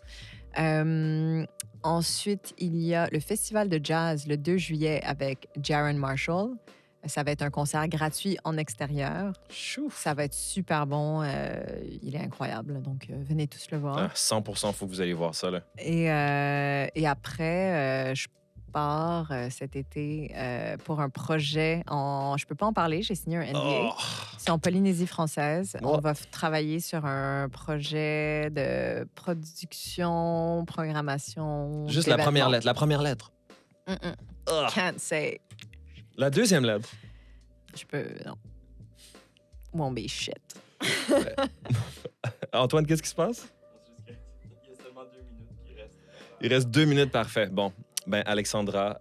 Ensuite, il y a le festival de jazz le 2 juillet avec Jaron Marshall. Ça va être un concert gratuit en extérieur. chouf! Ça va être super bon. Il est incroyable. Donc, venez tous le voir. Ah, 100%, il faut que vous alliez voir ça, là. Et après, je pars cet été pour un projet. Je peux pas en parler, j'ai signé un NDA. Oh! C'est en Polynésie française. Oh. On va travailler sur un projet de production, programmation. Juste la première d'événements. lettre. La première lettre. Mm-mm. Ah! Can't say. La deuxième lettre. Je peux... Non. Won't be shit. Antoine, qu'est-ce qui se passe? Il reste 2 minutes, parfait. Bon, ben Alexandra,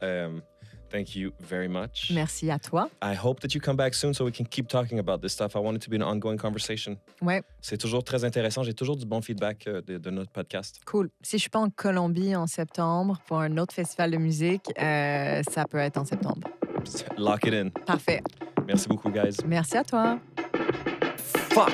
thank you very much. Merci à toi. I hope that you come back soon so we can keep talking about this stuff. I want it to be an ongoing conversation. Ouais, C'est toujours très intéressant. J'ai toujours du bon feedback de notre podcast. cool. Si je suis pas en Colombie en septembre pour un autre festival de musique, ça peut être en septembre. Lock it in. Parfait. Merci beaucoup, guys. Merci à toi. Fuck!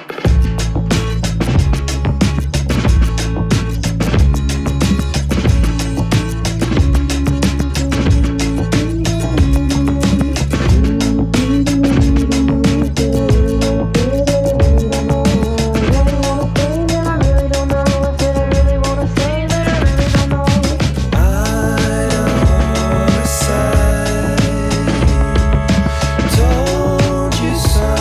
Told you so.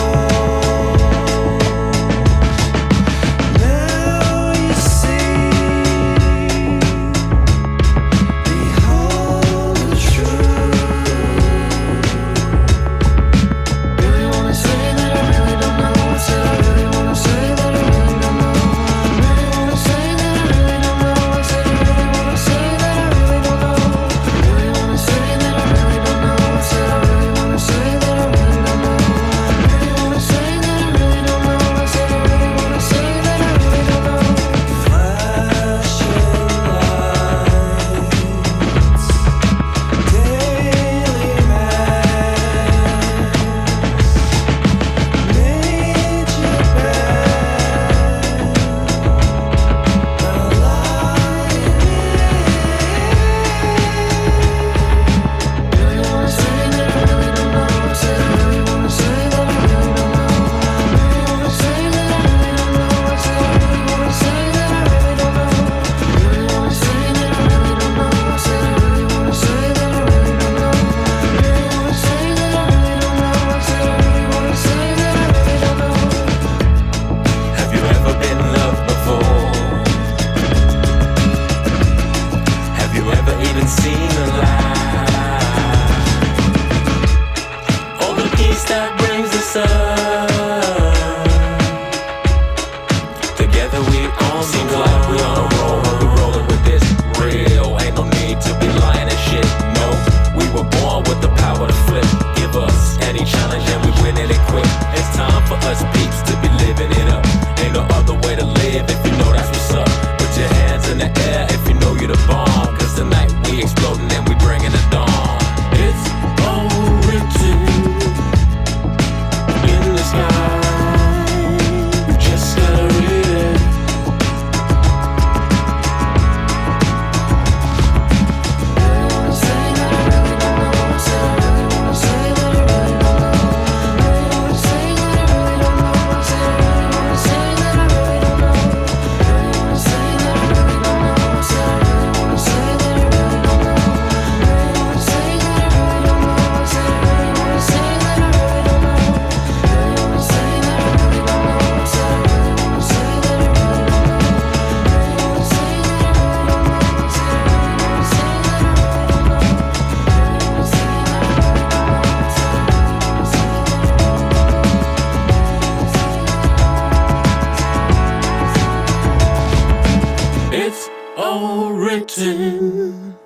all written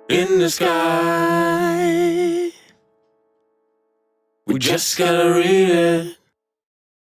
in the sky. We just gotta read it.